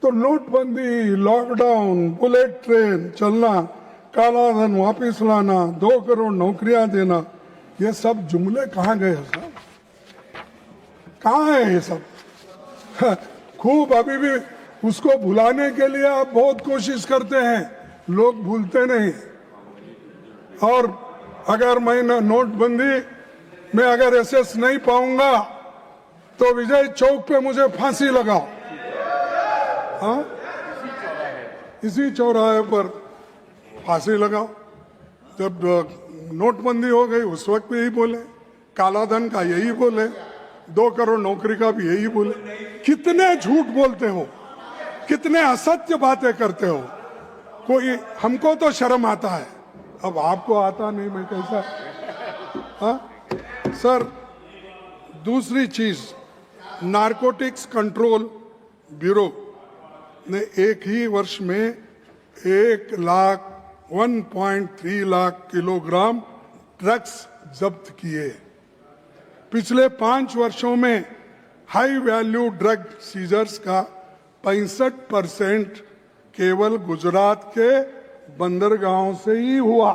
तो नोटबंदी, लॉकडाउन, बुलेट ट्रेन चलना, काला धन वापिस लाना, 2 करोड़ नौकरियां देना, ये सब जुमले कहाँ गए साहब? कहाँ है ये सब? खूब अभी भी उसको भुलाने के लिए आप बहुत कोशिश करते हैं, लोग भूलते नहीं। और अगर मैं नोटबंदी में अगर एसएस नहीं पाऊंगा तो विजय चौक पे मुझे फांसी लगाओ। हाँ, इसी चौराहे पर फांसी लगाओ। जब नोटबंदी हो गई उस वक्त भी यही बोले, काला धन का यही बोले, 2 करोड़ नौकरी का भी यही बोले। कितने झूठ बोलते हो, कितने असत्य बातें करते हो। कोई हमको तो शर्म आता है, अब आपको आता नहीं, मैं कैसा? हाँ सर, दूसरी चीज, नारकोटिक्स कंट्रोल ब्यूरो ने एक ही वर्ष में 1.3 लाख किलोग्राम ड्रग्स जब्त किए। पिछले 5 वर्षों में हाई वैल्यू ड्रग सीजर्स का 65% केवल गुजरात के बंदरगाहों से ही हुआ।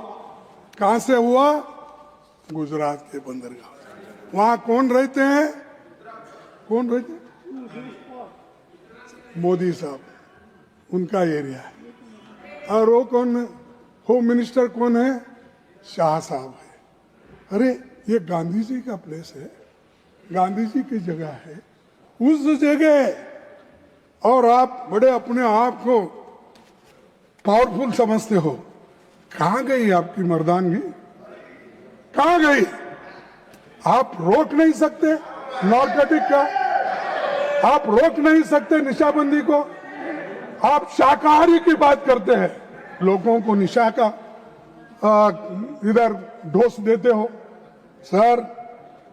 कहां से हुआ? गुजरात के बंदरगाह। वहां कौन रहते हैं? कौन रहते हैं? मोदी साहब, उनका एरिया है। और वो कौन है? होम मिनिस्टर कौन है? शाह साहब है। अरे ये गांधी जी का प्लेस है, गांधी जी की जगह है, उस जगह और आप बड़े अपने आप को पावरफुल समझते हो। कहां गई आपकी मर्दानगी? कहां गई? आप रोक नहीं सकते नारकोटिक का, आप रोक नहीं सकते निशाबंदी को। आप शाकाहारी की बात करते हैं, लोगों को निशा का इधर ढोस देते हो। सर,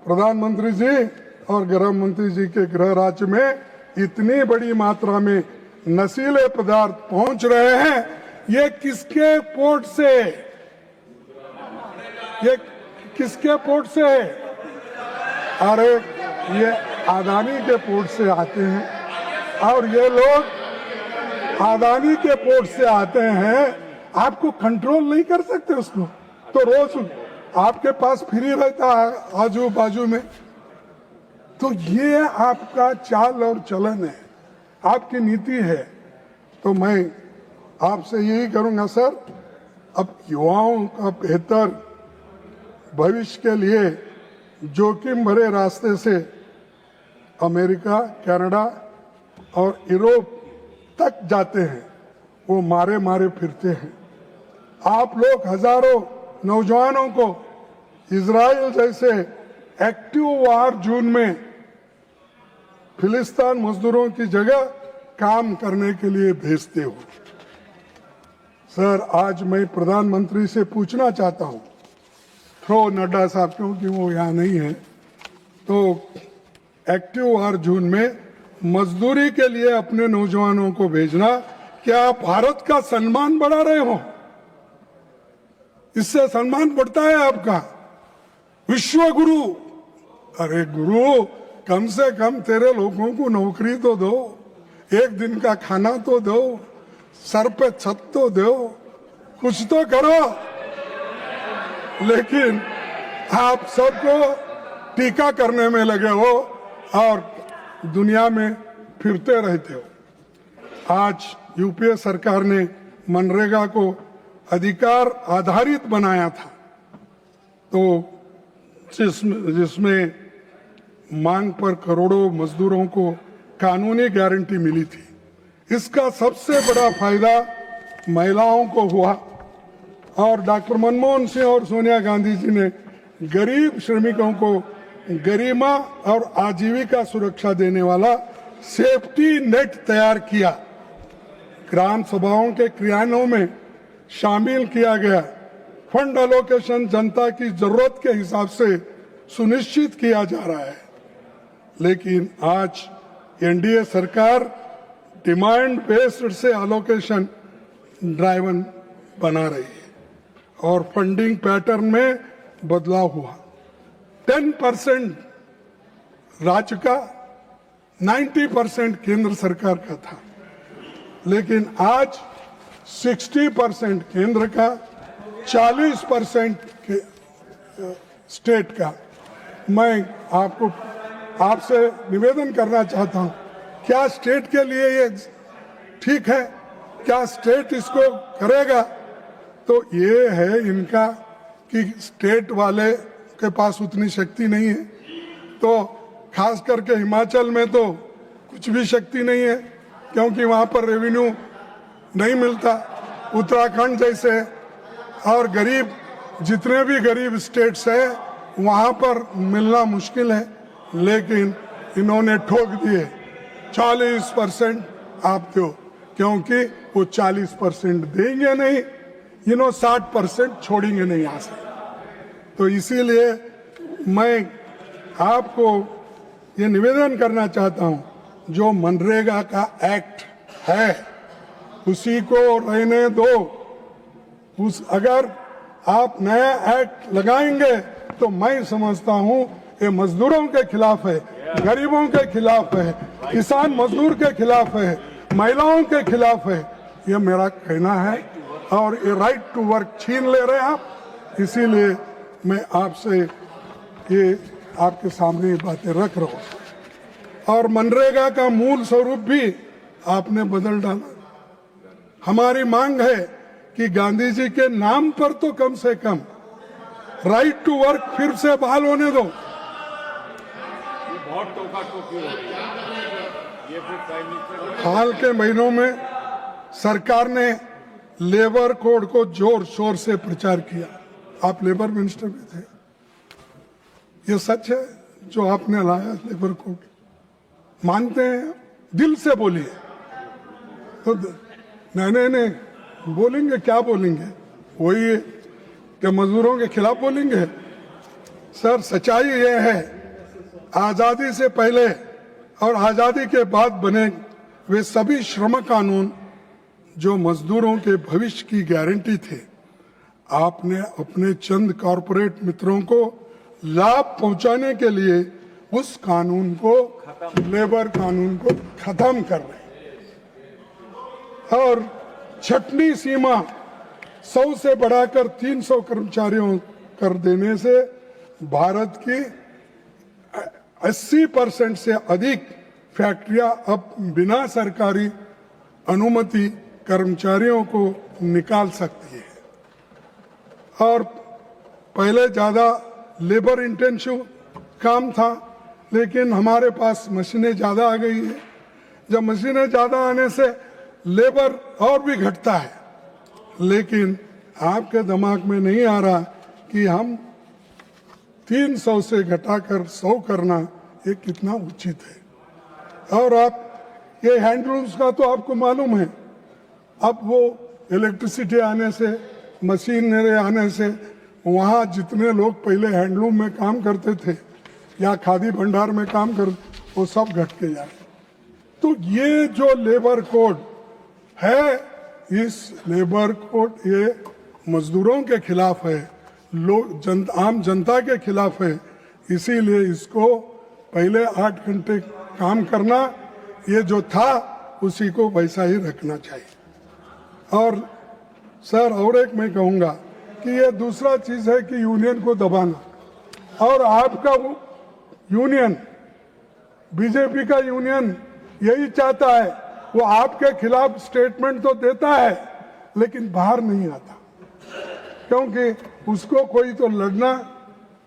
प्रधानमंत्री जी और गृह मंत्री जी के गृह राज्य में इतनी बड़ी मात्रा में नशीले पदार्थ पहुंच रहे हैं, ये किसके पोर्ट से? ये किसके पोर्ट से? अरे ये अदानी के पोर्ट से आते हैं। और ये लोग अदानी के पोर्ट से आते हैं, आपको कंट्रोल नहीं कर सकते उसको, तो रोज आपके पास फ्री रहता है आजू बाजू में। तो ये आपका चाल और चलन है, आपकी नीति है। तो मैं आपसे यही करूंगा सर, अब युवाओं का बेहतर भविष्य के लिए जोखिम भरे रास्ते से अमेरिका, कनाडा और यूरोप तक जाते हैं, वो मारे मारे फिरते हैं। आप लोग हजारों नौजवानों को इजराइल जैसे एक्टिव वार जोन में फिलिस्तीन मजदूरों की जगह काम करने के लिए भेजते हो। सर, आज मैं प्रधानमंत्री से पूछना चाहता हूं, थ्रो नड्डा साहब क्योंकि वो यहाँ नहीं है, तो एक्टिव वार जोन में मजदूरी के लिए अपने नौजवानों को भेजना, क्या आप भारत का सम्मान बढ़ा रहे हो? इससे सम्मान बढ़ता है आपका। विश्व गुरु, अरे गुरु, कम से कम तेरे लोगों को नौकरी तो दो, एक दिन का खाना तो दो, सर पे छत तो दो, कुछ तो करो। लेकिन आप सबको टीका करने में लगे हो और दुनिया में फिरते रहते हो। आज यूपीए सरकार ने मनरेगा को अधिकार आधारित बनाया था, तो जिसमें मांग पर करोड़ों मजदूरों को कानूनी गारंटी मिली थी। इसका सबसे बड़ा फायदा महिलाओं को हुआ और डॉक्टर मनमोहन सिंह और सोनिया गांधी जी ने गरीब श्रमिकों को गरिमा और आजीविका सुरक्षा देने वाला सेफ्टी नेट तैयार किया। ग्राम सभाओं के क्रियान्वयन में शामिल किया गया फंड एलोकेशन जनता की जरूरत के हिसाब से सुनिश्चित किया जा रहा है। लेकिन आज एनडीए सरकार डिमांड बेस्ड से एलोकेशन ड्राइवन बना रही है और फंडिंग पैटर्न में बदलाव हुआ। 10% राज्य का, 90% केंद्र सरकार का था, लेकिन आज 60% केंद्र का, 40% के स्टेट का। मैं आपसे निवेदन करना चाहता हूं, क्या स्टेट के लिए ये ठीक है? क्या स्टेट इसको करेगा? तो ये है इनका कि स्टेट वाले के पास उतनी शक्ति नहीं है, तो खास करके हिमाचल में तो कुछ भी शक्ति नहीं है क्योंकि वहां पर रेवेन्यू नहीं मिलता। उत्तराखंड जैसे और गरीब जितने भी गरीब स्टेट्स है वहां पर मिलना मुश्किल है, लेकिन इन्होंने ठोक दिए 40% आप दो, क्योंकि वो 40% देंगे नहीं, 60% छोड़ेंगे नहीं यहाँ से। तो इसीलिए मैं आपको ये निवेदन करना चाहता हूँ, जो मनरेगा का एक्ट है उसी को रहने दो। अगर आप नया एक्ट लगाएंगे तो मैं समझता हूँ ये मजदूरों के खिलाफ है, गरीबों के खिलाफ है, किसान मजदूर के खिलाफ है, महिलाओं के खिलाफ है। ये मेरा कहना है और ये राइट टू वर्क छीन ले रहे हैं आप। इसीलिए मैं आपसे ये आपके सामने ये बातें रख रहा हूँ। और मनरेगा का मूल स्वरूप भी आपने बदल डाला। हमारी मांग है कि गांधी जी के नाम पर तो कम से कम राइट टू वर्क फिर से बहाल होने दो। बहुत टोका टोकी हो रही है। ये फिर प्राइम मिनिस्टर हाल के महीनों में सरकार ने लेबर कोड को जोर शोर से प्रचार किया। आप लेबर मिनिस्टर भी थे। ये सच है जो आपने लाया लेबर कोड? मानते हैं? दिल से बोलिए। तो नहीं बोलेंगे, क्या बोलेंगे? वही कि मजदूरों के खिलाफ बोलेंगे? सर, सच्चाई ये है, आजादी से पहले और आजादी के बाद बने वे सभी श्रम कानून जो मजदूरों के भविष्य की गारंटी थे, आपने अपने चंद कॉरपोरेट मित्रों को लाभ पहुंचाने के लिए उस कानून को, लेबर कानून को खत्म कर रहे हैं। और छठवीं सीमा 100 से बढ़ाकर 300 कर्मचारियों कर देने से भारत की 80% से अधिक फैक्ट्रियां अब बिना सरकारी अनुमति कर्मचारियों को निकाल सकती है। और पहले ज्यादा लेबर इंटेंसिव काम था, लेकिन हमारे पास मशीनें ज्यादा आ गई है। जब मशीनें ज्यादा आने से लेबर और भी घटता है, लेकिन आपके दिमाग में नहीं आ रहा कि हम 300 से घटाकर 100 करना ये कितना उचित है। और आप ये हैंडलूम्स का तो आपको मालूम है, अब वो इलेक्ट्रिसिटी आने से, मशीनरी आने से, वहाँ जितने लोग पहले हैंडलूम में काम करते थे या खादी भंडार में काम कर, वो सब घट के जाए। तो ये जो लेबर कोड है, इस लेबर कोड ये मजदूरों के खिलाफ है, आम जनता के खिलाफ है। इसीलिए इसको पहले 8 घंटे काम करना, ये जो था उसी को वैसा ही रखना चाहिए। और सर, और एक मैं कहूँगा कि ये दूसरा चीज है कि यूनियन को दबाना। और आपका यूनियन, बीजेपी का यूनियन यही चाहता है, वो आपके खिलाफ स्टेटमेंट तो देता है लेकिन बाहर नहीं आता, क्योंकि उसको कोई तो लड़ना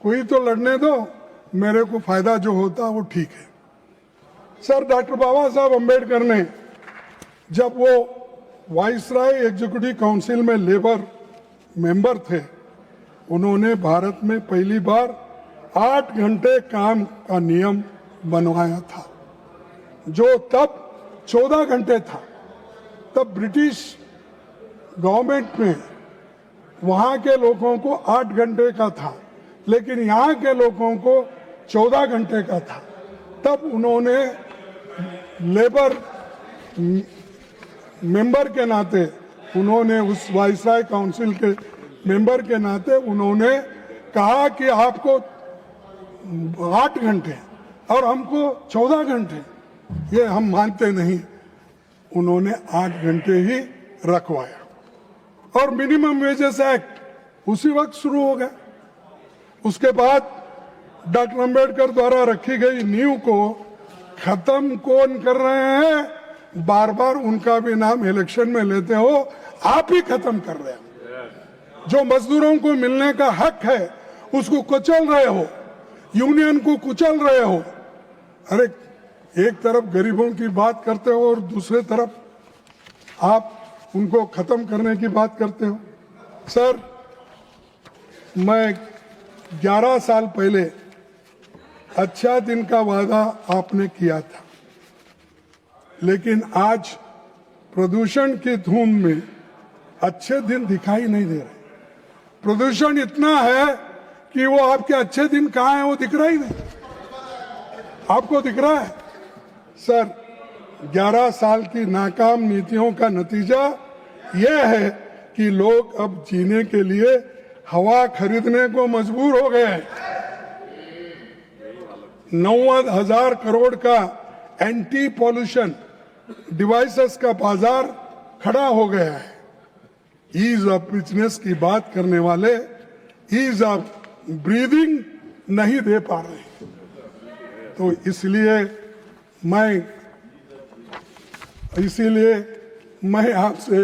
कोई तो लड़ने दो, मेरे को फायदा जो होता वो ठीक है। सर, डॉक्टर बाबा साहब अम्बेडकर ने जब वो वाइसराय एग्जीक्यूटिव काउंसिल में लेबर मेंबर थे, उन्होंने भारत में पहली बार 8 घंटे काम का नियम बनवाया था, जो तब 14 घंटे था। तब ब्रिटिश गवर्नमेंट में वहां के लोगों को 8 घंटे का था, लेकिन यहाँ के लोगों को 14 घंटे का था। तब उन्होंने लेबर मेंबर के नाते, उन्होंने उस वाइसराय काउंसिल के मेंबर के नाते उन्होंने कहा कि आपको 8 घंटे और हमको 14 घंटे, ये हम मानते नहीं। उन्होंने 8 घंटे ही रखवाया और मिनिमम वेजेस एक्ट उसी वक्त शुरू हो गया। उसके बाद डॉक्टर अंबेडकर द्वारा रखी गई नींव को खत्म कौन कर रहे हैं? बार बार उनका भी नाम इलेक्शन में लेते हो, आप ही खत्म कर रहे हो। जो मजदूरों को मिलने का हक है उसको कुचल रहे हो, यूनियन को कुचल रहे हो। अरे एक तरफ गरीबों की बात करते हो और दूसरे तरफ आप उनको खत्म करने की बात करते हो। सर, मैं 11 साल पहले अच्छा दिन का वादा आपने किया था, लेकिन आज प्रदूषण की धूम में अच्छे दिन दिखाई नहीं दे रहे। प्रदूषण इतना है कि वो आपके अच्छे दिन कहाँ हैं वो दिख रहा ही नहीं। आपको दिख रहा है? सर, 11 साल की नाकाम नीतियों का नतीजा यह है कि लोग अब जीने के लिए हवा खरीदने को मजबूर हो गए हैं। 90,000 करोड़ का एंटी पॉल्यूशन डिवाइसेस का बाजार खड़ा हो गया है। ईज ऑफ बिजनेस की बात करने वाले ईज ऑफ ब्रीदिंग नहीं दे पा रहे। तो इसीलिए मैं आपसे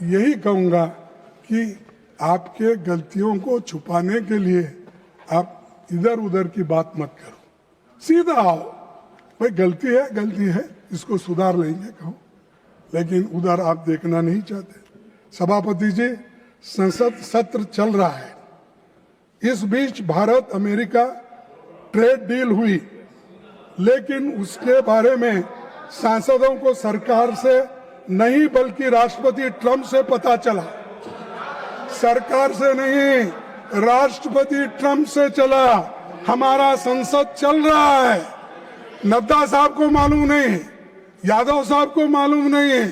यही कहूंगा कि आपके गलतियों को छुपाने के लिए आप इधर उधर की बात मत करो, सीधा आओ। भाई गलती है, इसको सुधार लेंगे कहो, लेकिन उधर आप देखना नहीं चाहते। सभापति जी, संसद सत्र चल रहा है। इस बीच भारत अमेरिका ट्रेड डील हुई, लेकिन उसके बारे में सांसदों को सरकार से नहीं बल्कि राष्ट्रपति ट्रंप से पता चला। सरकार से नहीं, राष्ट्रपति ट्रंप से चला। हमारा संसद चल रहा है। नड्डा साहब को मालूम नहीं, यादव साहब को मालूम नहीं,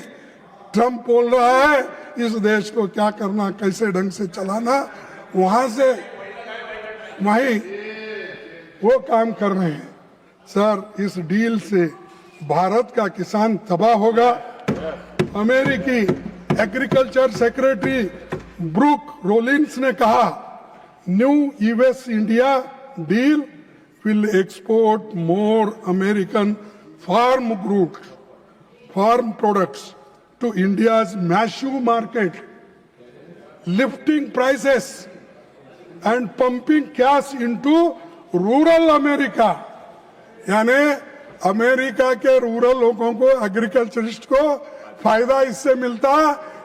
ट्रंप बोल रहा है इस देश को क्या करना, कैसे ढंग से चलाना, वहां से वहीं वो काम कर रहे हैं। सर, इस डील से भारत का किसान तबाह होगा। अमेरिकी एग्रीकल्चर सेक्रेटरी ब्रूक रोलिंस ने कहा, new US India deal will export more American farm products to India's massive market, lifting prices and pumping cash into rural America। यानी अमेरिका के रूरल लोगों को, एग्रीकल्चरिस्ट को फायदा इससे मिलता,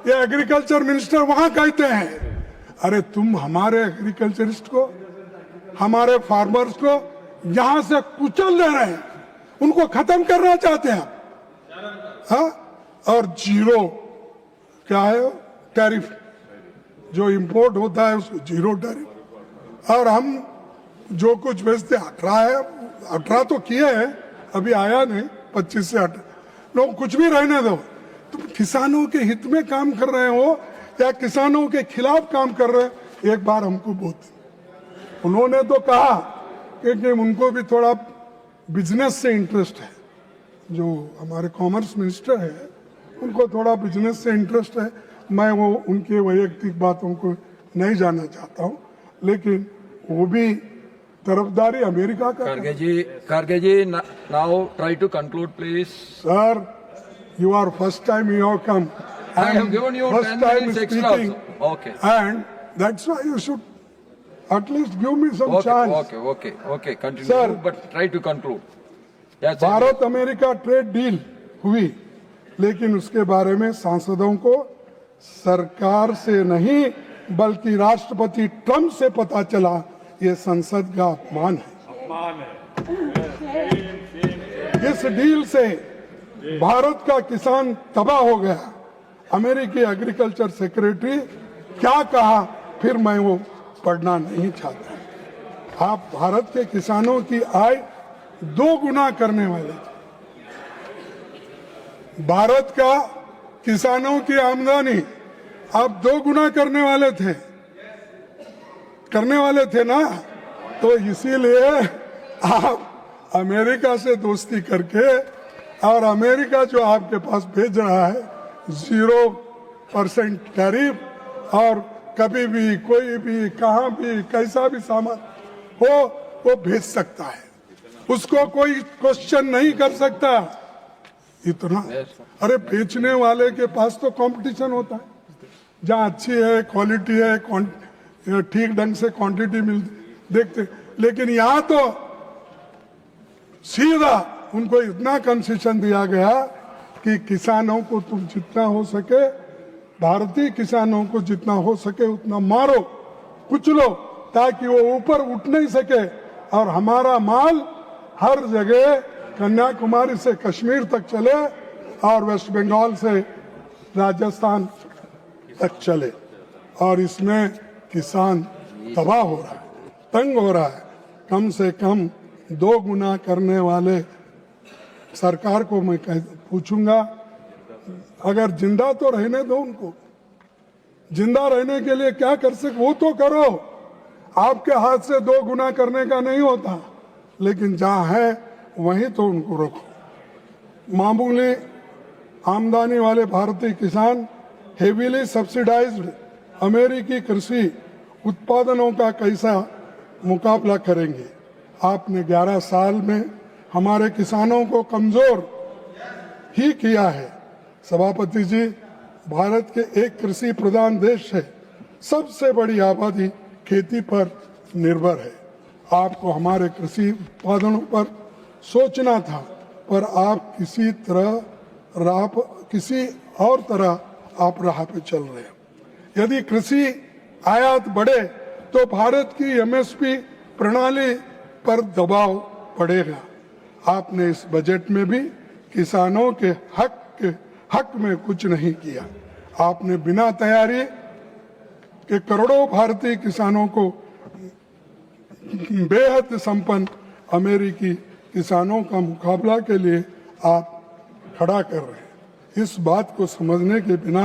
ये एग्रीकल्चर मिनिस्टर वहां कहते हैं। अरे तुम हमारे एग्रीकल्चरिस्ट को, हमारे फार्मर्स को यहां से कुचल दे रहे हैं, उनको खत्म करना चाहते हैं। हाँ, और जीरो क्या है टैरिफ, जो इंपोर्ट होता है उसको जीरो टैरिफ, और हम जो कुछ बेचते 18 है। 18 तो किए हैं, अभी आया नहीं, 25 से 18। लोग कुछ भी रहने दो। तुम किसानों के हित में काम कर रहे हो या किसानों के खिलाफ काम कर रहे हो? एक बार हमको बहुत उन्होंने तो कहा कि उनको भी थोड़ा बिजनेस से इंटरेस्ट है। जो हमारे कॉमर्स मिनिस्टर है उनको थोड़ा बिजनेस से इंटरेस्ट है। मैं वो उनके वैयक्तिक बातों को नहीं जानना चाहता हूँ, लेकिन वो भी तरफदारी अमेरिका का। Kharge ji, now try to conclude, please. Sir, you are first time you have come. I have given you 10 minutes extra also. Okay. And that's why you should At least give me some chance. Okay. Continue. Sir. But try to conclude. Yes, sir. Bharat America trade deal हुई, लेकिन उसके बारे में सांसदों को सरकार से नहीं बल्कि राष्ट्रपति ट्रंप से पता चला। ये संसद का अपमान है। इस डील से भारत का किसान तबाह हो गया। अमेरिकी एग्रीकल्चर सेक्रेटरी क्या कहा फिर मैं वो पढ़ना नहीं चाहता। आप भारत के किसानों की आय 2 गुना करने वाले थे। भारत का किसानों की आमदनी आप 2 गुना करने वाले थे ना। तो इसीलिए आप अमेरिका से दोस्ती करके और अमेरिका जो आपके पास भेज रहा है 0% टैरिफ और कभी भी कोई भी कहां भी कैसा भी सामान हो वो भेज सकता है, उसको कोई क्वेश्चन नहीं कर सकता। इतना अरे बेचने वाले के पास तो कंपटीशन होता है, जहां अच्छी है क्वालिटी है ठीक ढंग से क्वांटिटी मिलती देखते, लेकिन यहाँ तो सीधा उनको इतना कंसेशन दिया गया कि किसानों को तुम जितना हो सके, भारतीय किसानों को जितना हो सके उतना मारो कुचलो ताकि वो ऊपर उठ नहीं सके और हमारा माल हर जगह कन्याकुमारी से कश्मीर तक चले और वेस्ट बंगाल से राजस्थान तक चले। और इसमें किसान तबाह हो रहा है, तंग हो रहा है। कम से कम 2 गुना करने वाले सरकार को मैं पूछूंगा, अगर जिंदा तो रहने दो उनको, जिंदा रहने के लिए क्या कर सके वो तो करो। आपके हाथ से 2 गुना करने का नहीं होता, लेकिन जहां है वहीं तो उनको रोको। मामूली आमदनी वाले भारतीय किसान हेवीली सब्सिडाइज्ड अमेरिकी कृषि उत्पादनों का कैसा मुकाबला करेंगे। आपने 11 साल में हमारे किसानों को कमजोर ही किया है। सभापति जी, भारत के एक कृषि प्रधान देश है, सबसे बड़ी आबादी खेती पर निर्भर है। आपको हमारे कृषि उत्पादनों पर सोचना था, पर आप किसी और तरह आप राह पे चल रहे हैं। यदि कृषि आयात बढ़े तो भारत की एमएसपी प्रणाली पर दबाव पड़ेगा। आपने इस बजट में भी किसानों के हक में कुछ नहीं किया। आपने बिना तैयारी के करोड़ों भारतीय किसानों को बेहद संपन्न अमेरिकी किसानों का मुकाबला के लिए आप खड़ा कर रहे हैं। इस बात को समझने के बिना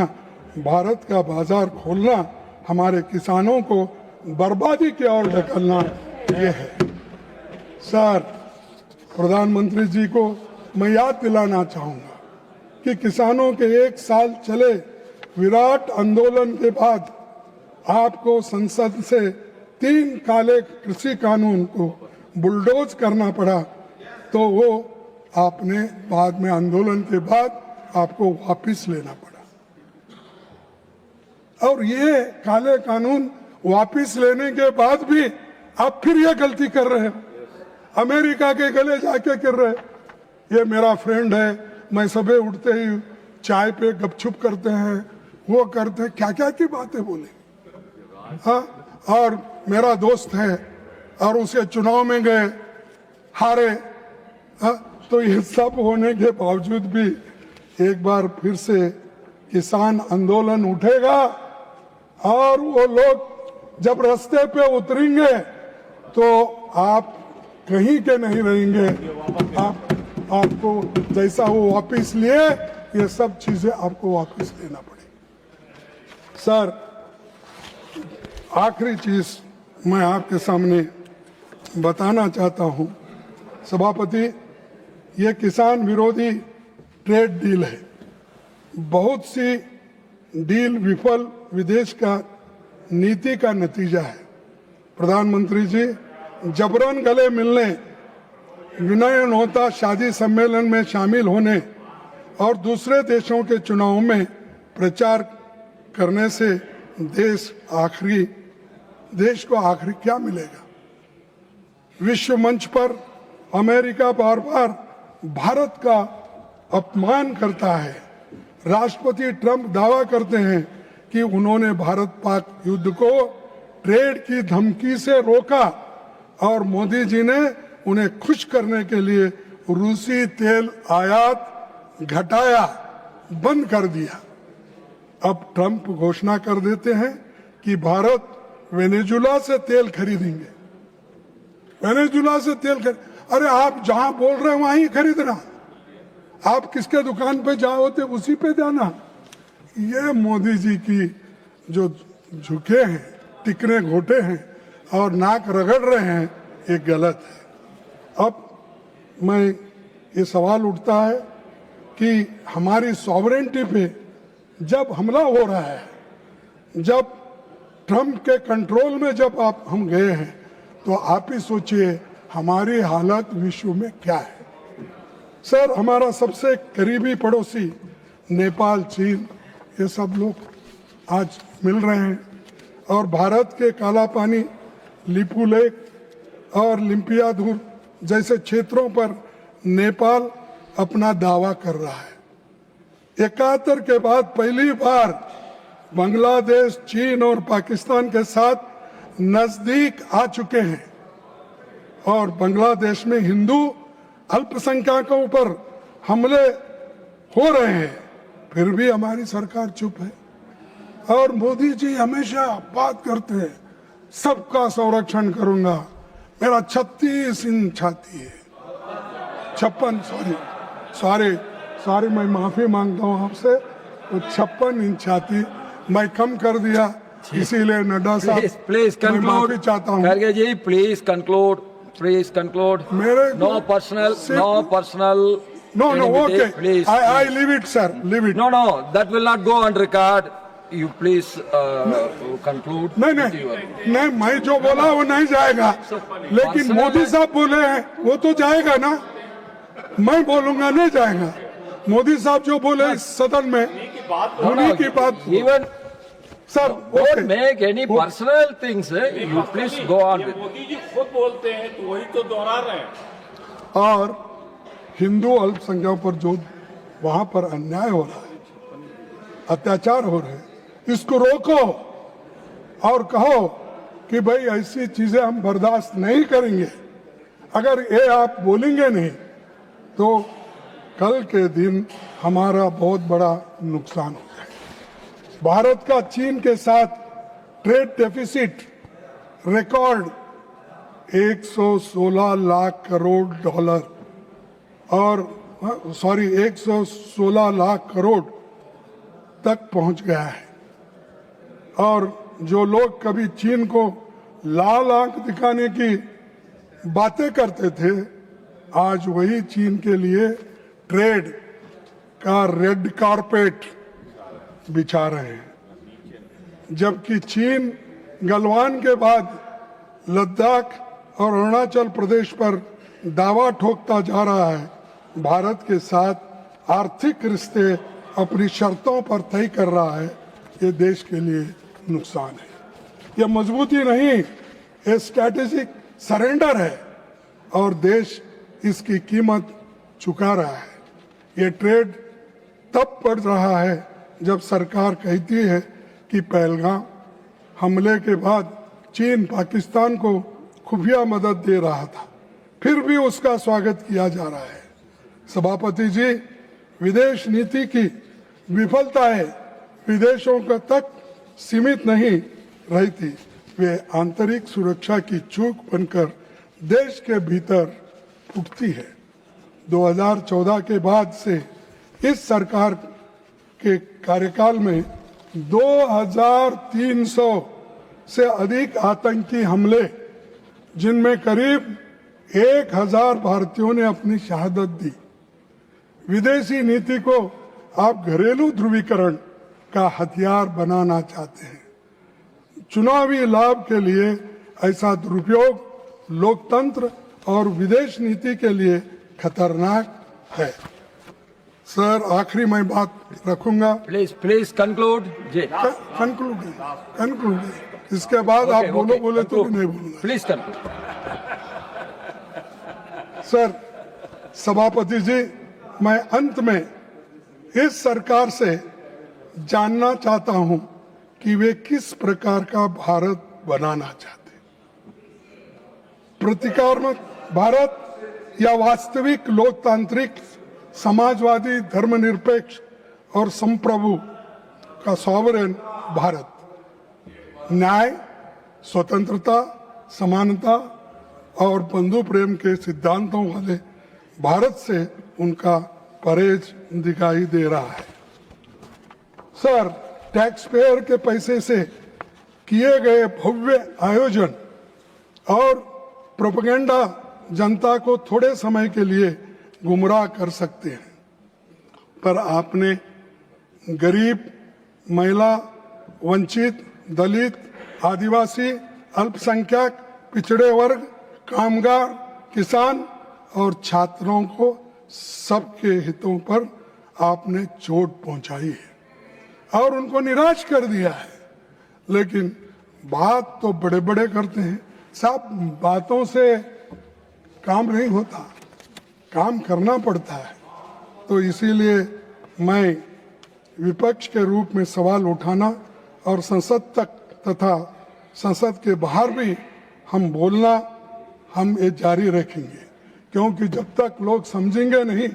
भारत का बाजार खोलना हमारे किसानों को बर्बादी की ओर ढकेलना ये है। सर, प्रधानमंत्री जी को मैं याद दिलाना चाहूंगा कि किसानों के 1 साल चले विराट आंदोलन के बाद आपको संसद से 3 काले कृषि कानून को बुलडोज करना पड़ा, तो वो आपने बाद में आंदोलन के बाद आपको वापस लेना पड़ा। और ये काले कानून वापस लेने के बाद भी आप फिर ये गलती कर रहे हैं, अमेरिका के गले जाके कर रहे हैं। ये मेरा फ्रेंड है, मैं सुबह उठते ही चाय पे गपछुप करते हैं, वो करते हैं, क्या क्या की बातें बोले। हाँ, और मेरा दोस्त है और उसे चुनाव में गए, हारे। हाँ, तो ये सब होने के बावजूद भी एक बार फिर से किसान आंदोलन उठेगा और वो लोग जब रास्ते पे उतरेंगे तो आप कहीं के नहीं रहेंगे। आपको जैसा वो वापस लिए, ये सब चीजें आपको वापस लेना पड़ेगी। सर, आखिरी चीज मैं आपके सामने बताना चाहता हूं, सभापति, ये किसान विरोधी ट्रेड डील है। बहुत सी डील विफल विदेश का नीति का नतीजा है। प्रधानमंत्री जी, जबरन गले मिलने, विनयन होता शादी सम्मेलन में शामिल होने और दूसरे देशों के चुनाव में प्रचार करने से देश आखिरी देश को आखिर क्या मिलेगा? विश्व मंच पर अमेरिका बार बार भारत का अपमान करता है। राष्ट्रपति ट्रंप दावा करते हैं कि उन्होंने भारत पाक युद्ध को ट्रेड की धमकी से रोका और मोदी जी ने उन्हें खुश करने के लिए रूसी तेल आयात घटाया, बंद कर दिया। अब ट्रंप घोषणा कर देते हैं कि भारत वेनेजुला से तेल खरीदेंगे। वेनेजुला से तेल अरे आप जहां बोल रहे हैं वहीं खरीदना, आप किसके दुकान पे जाओ थे उसी पे जाना। ये मोदी जी की जो झुके हैं, टिकने घोटे हैं और नाक रगड़ रहे हैं, ये गलत है। अब मैं ये सवाल उठता है कि हमारी सॉवरेंटी पे जब हमला हो रहा है, जब ट्रंप के कंट्रोल में जब हम गए हैं, तो आप ही सोचिए हमारी हालत विश्व में क्या है। सर, हमारा सबसे करीबी पड़ोसी नेपाल, चीन, ये सब लोग आज मिल रहे हैं और भारत के काला पानी, लिपू लेक और लिम्पियाधुर जैसे क्षेत्रों पर नेपाल अपना दावा कर रहा है। 71 के बाद पहली बार बांग्लादेश, चीन और पाकिस्तान के साथ नजदीक आ चुके हैं और बांग्लादेश में हिंदू अल्पसंख्यकों पर हमले हो रहे हैं, फिर भी हमारी सरकार चुप है। और मोदी जी हमेशा बात करते हैं सबका संरक्षण करूंगा। मेरा 36 इंच छाती है, 56 सॉरी मैं माफी मांगता हूं आपसे, तो 56 इंच छाती मैं कम कर दिया, इसीलिए नड्डा साहब प्लीज मैं माफी चाहता हूं। खड़गे ji please conclude, please conclude. No personal No, okay. Please. I leave it, sir. Leave it. No, that will not go on record. You please conclude. नहीं, मैं जो बोला वो नहीं जाएगा, लेकिन मोदी साहब बोले हैं वो तो जाएगा ना। मैं बोलूंगा नहीं जाएगा। मोदी साहब जो बोले इस सदन में, उन्हीं की बात। Even sir, don't make any personal things. You please go on with. Modi ji खुद बोलते हैं तो वही तो दोहरा रहे हैं। और हिंदू अल्पसंख्यकों पर जो वहां पर अन्याय हो रहा है, अत्याचार हो रहे हैं, इसको रोको और कहो कि भाई ऐसी चीजें हम बर्दाश्त नहीं करेंगे। अगर ये आप बोलेंगे नहीं तो कल के दिन हमारा बहुत बड़ा नुकसान हो जाएगा। भारत का चीन के साथ trade deficit record 116 lakh crore dollar और 116 लाख करोड़ तक पहुंच गया है। और जो लोग कभी चीन को लाल आंख दिखाने की बातें करते थे, आज वही चीन के लिए ट्रेड का रेड कारपेट बिछा रहे हैं। जबकि चीन गलवान के बाद लद्दाख और अरुणाचल प्रदेश पर दावा ठोकता जा रहा है, भारत के साथ आर्थिक रिश्ते अपनी शर्तों पर तय कर रहा है। ये देश के लिए नुकसान है, ये मजबूती नहीं, ये स्ट्रैटेजिक सरेंडर है और देश इसकी कीमत चुका रहा है। ये ट्रेड तब पड़ रहा है जब सरकार कहती है कि पहलगाम हमले के बाद चीन पाकिस्तान को खुफिया मदद दे रहा था, फिर भी उसका स्वागत किया जा रहा है। सभापति जी, विदेश नीति की विफलताएं विदेशों का तक सीमित नहीं रहती, वे आंतरिक सुरक्षा की चूक बनकर देश के भीतर फूटती है। 2014 के बाद से इस सरकार के कार्यकाल में 2300 से अधिक आतंकी हमले, जिनमें करीब 1000 भारतीयों ने अपनी शहादत दी। विदेशी नीति को आप घरेलू ध्रुवीकरण का हथियार बनाना चाहते हैं। चुनावी लाभ के लिए ऐसा दुरुपयोग लोकतंत्र और विदेश नीति के लिए खतरनाक है। सर आखिरी मैं बात रखूंगा। Please conclude. Jay. कंक्लूड इसके बाद आप बोले तो conclude. नहीं बोलूंगा। Please conclude. सर सभापति जी, मैं अंत में इस सरकार से जानना चाहता हूं कि वे किस प्रकार का भारत बनाना चाहते, प्रतिकात्मक भारत या वास्तविक लोकतांत्रिक समाजवादी धर्मनिरपेक्ष और संप्रभु का सॉवरेन भारत, न्याय, स्वतंत्रता, समानता और बंधु प्रेम के सिद्धांतों वाले भारत से उनका परहेज दिखाई दे रहा है। सर, टैक्स पेयर के पैसे से किए गए भव्य आयोजन और प्रोपेगेंडा जनता को थोड़े समय के लिए गुमराह कर सकते हैं, पर आपने गरीब, महिला, वंचित, दलित, आदिवासी, अल्पसंख्यक, पिछड़े वर्ग, कामगार, किसान और छात्रों को सबके हितों पर आपने चोट पहुंचाई है और उनको निराश कर दिया है। लेकिन बात तो बड़े बड़े करते हैं साहब, बातों से काम नहीं होता, काम करना पड़ता है। तो इसीलिए मैं विपक्ष के रूप में सवाल उठाना और संसद तक तथा संसद के बाहर भी हम बोलना, हम ये जारी रखेंगे, क्योंकि जब तक लोग समझेंगे नहीं,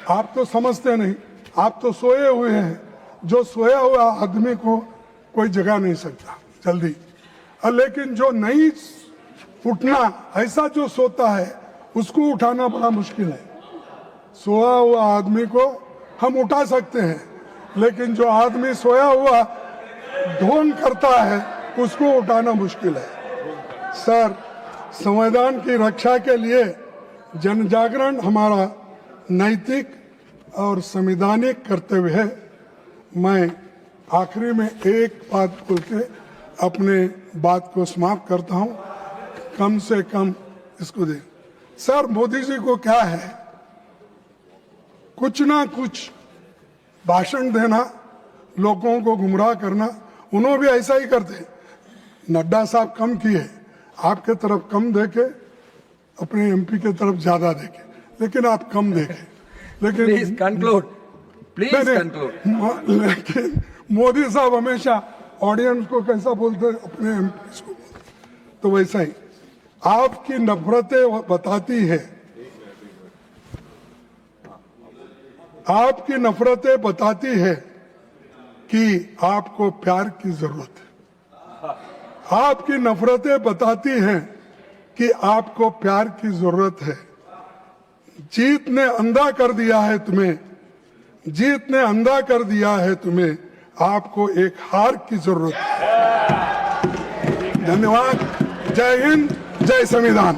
आप तो समझते नहीं, आप तो सोए हुए हैं। जो सोया हुआ आदमी को कोई जगा नहीं सकता जल्दी, लेकिन जो नहीं उठना, ऐसा जो सोता है उसको उठाना बड़ा मुश्किल है। सोया हुआ आदमी को हम उठा सकते हैं, लेकिन जो आदमी सोया हुआ ढोंग करता है उसको उठाना मुश्किल है। सर, संविधान की रक्षा के लिए जन जागरण हमारा नैतिक और संवैधानिक कर्तव्य है। मैं आखिरी में एक बात बोल के अपने बात को समाप्त करता हूं, कम से कम इसको दे। सर, मोदी जी को क्या है, कुछ ना कुछ भाषण देना, लोगों को गुमराह करना, उन्होंने भी ऐसा ही करते। नड्डा साहब कम किए, आपके तरफ कम देखे, अपने एमपी के तरफ ज्यादा देखे, लेकिन आप कम देखे। लेकिन Please conclude. Please conclude. लेकिन मोदी साहब हमेशा ऑडियंस को कैसा बोलते, अपने एमपी को बोलते। तो वैसा ही आपकी नफरतें बताती है, आपकी नफरतें बताती है कि आपको प्यार की जरूरत है। आपकी नफरतें बताती हैं कि आपको प्यार की जरूरत है। जीत ने अंधा कर दिया है तुम्हें, जीत ने अंधा कर दिया है तुम्हें, आपको एक हार की जरूरत है। धन्यवाद। जय हिंद, जय संविधान।